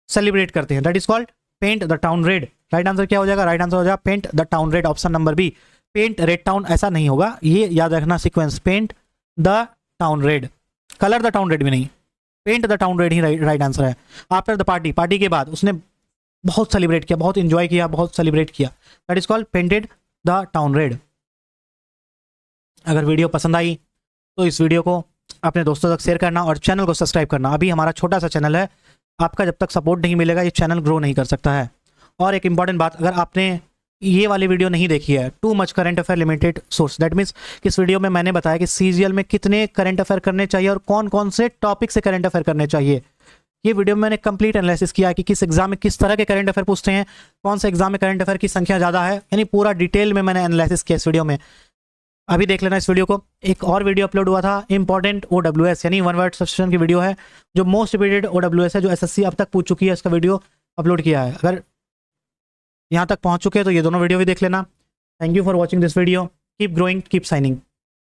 सेलिब्रेट करते हैं। That is called paint the town red. Right answer क्या हो जाएगा? राइट आंसर हो जाएगा paint the town red, option number B. Paint red town ऐसा नहीं होगा, ये याद रखना sequence. Paint the town red, colour the town red भी नहीं, पेंट द टाउन रेड ही राइट आंसर है। आफ्टर द पार्टी के बाद उसने बहुत सेलिब्रेट किया, बहुत इंजॉय किया, बहुत सेलिब्रेट किया। That is called painted the town red. अगर वीडियो पसंद आई तो इस वीडियो को अपने दोस्तों तक शेयर करना और चैनल को सब्सक्राइब करना। अभी हमारा छोटा सा चैनल है, आपका जब तक सपोर्ट नहीं मिलेगा ये चैनल ग्रो नहीं कर सकता है। और एक इंपॉर्टेंट बात, अगर आपने ये वाली वीडियो नहीं देखी है, too much current affair limited source, that means इस वीडियो में मैंने बताया कि सीजीएल में कितने करंट अफेयर करने चाहिए और कौन कौन से टॉपिक से करंट अफेयर करने चाहिए। ये वीडियो में मैंने कंप्लीट एनालिसिस किया कि किस एग्जाम में किस तरह के करंट अफेयर पूछते हैं, कौन से एग्जाम में करंट अफेयर की संख्या ज़्यादा है, यानी पूरा डिटेल में मैंने एनालिसिस किया इस वीडियो में। अभी देख लेना इस वीडियो को। एक और वीडियो अपलोड हुआ था इंपॉर्टेंट OWS यानी वन वर्ड सब्सक्रिप्शन की वीडियो है, जो मोस्ट रिपीटेड OWS है, जो एसएससी अब तक पूछ चुकी है, इसका वीडियो अपलोड किया है। अगर यहाँ तक पहुँच चुके हैं तो ये दोनों वीडियो भी देख लेना। Thank you for watching this video. Keep growing, keep signing.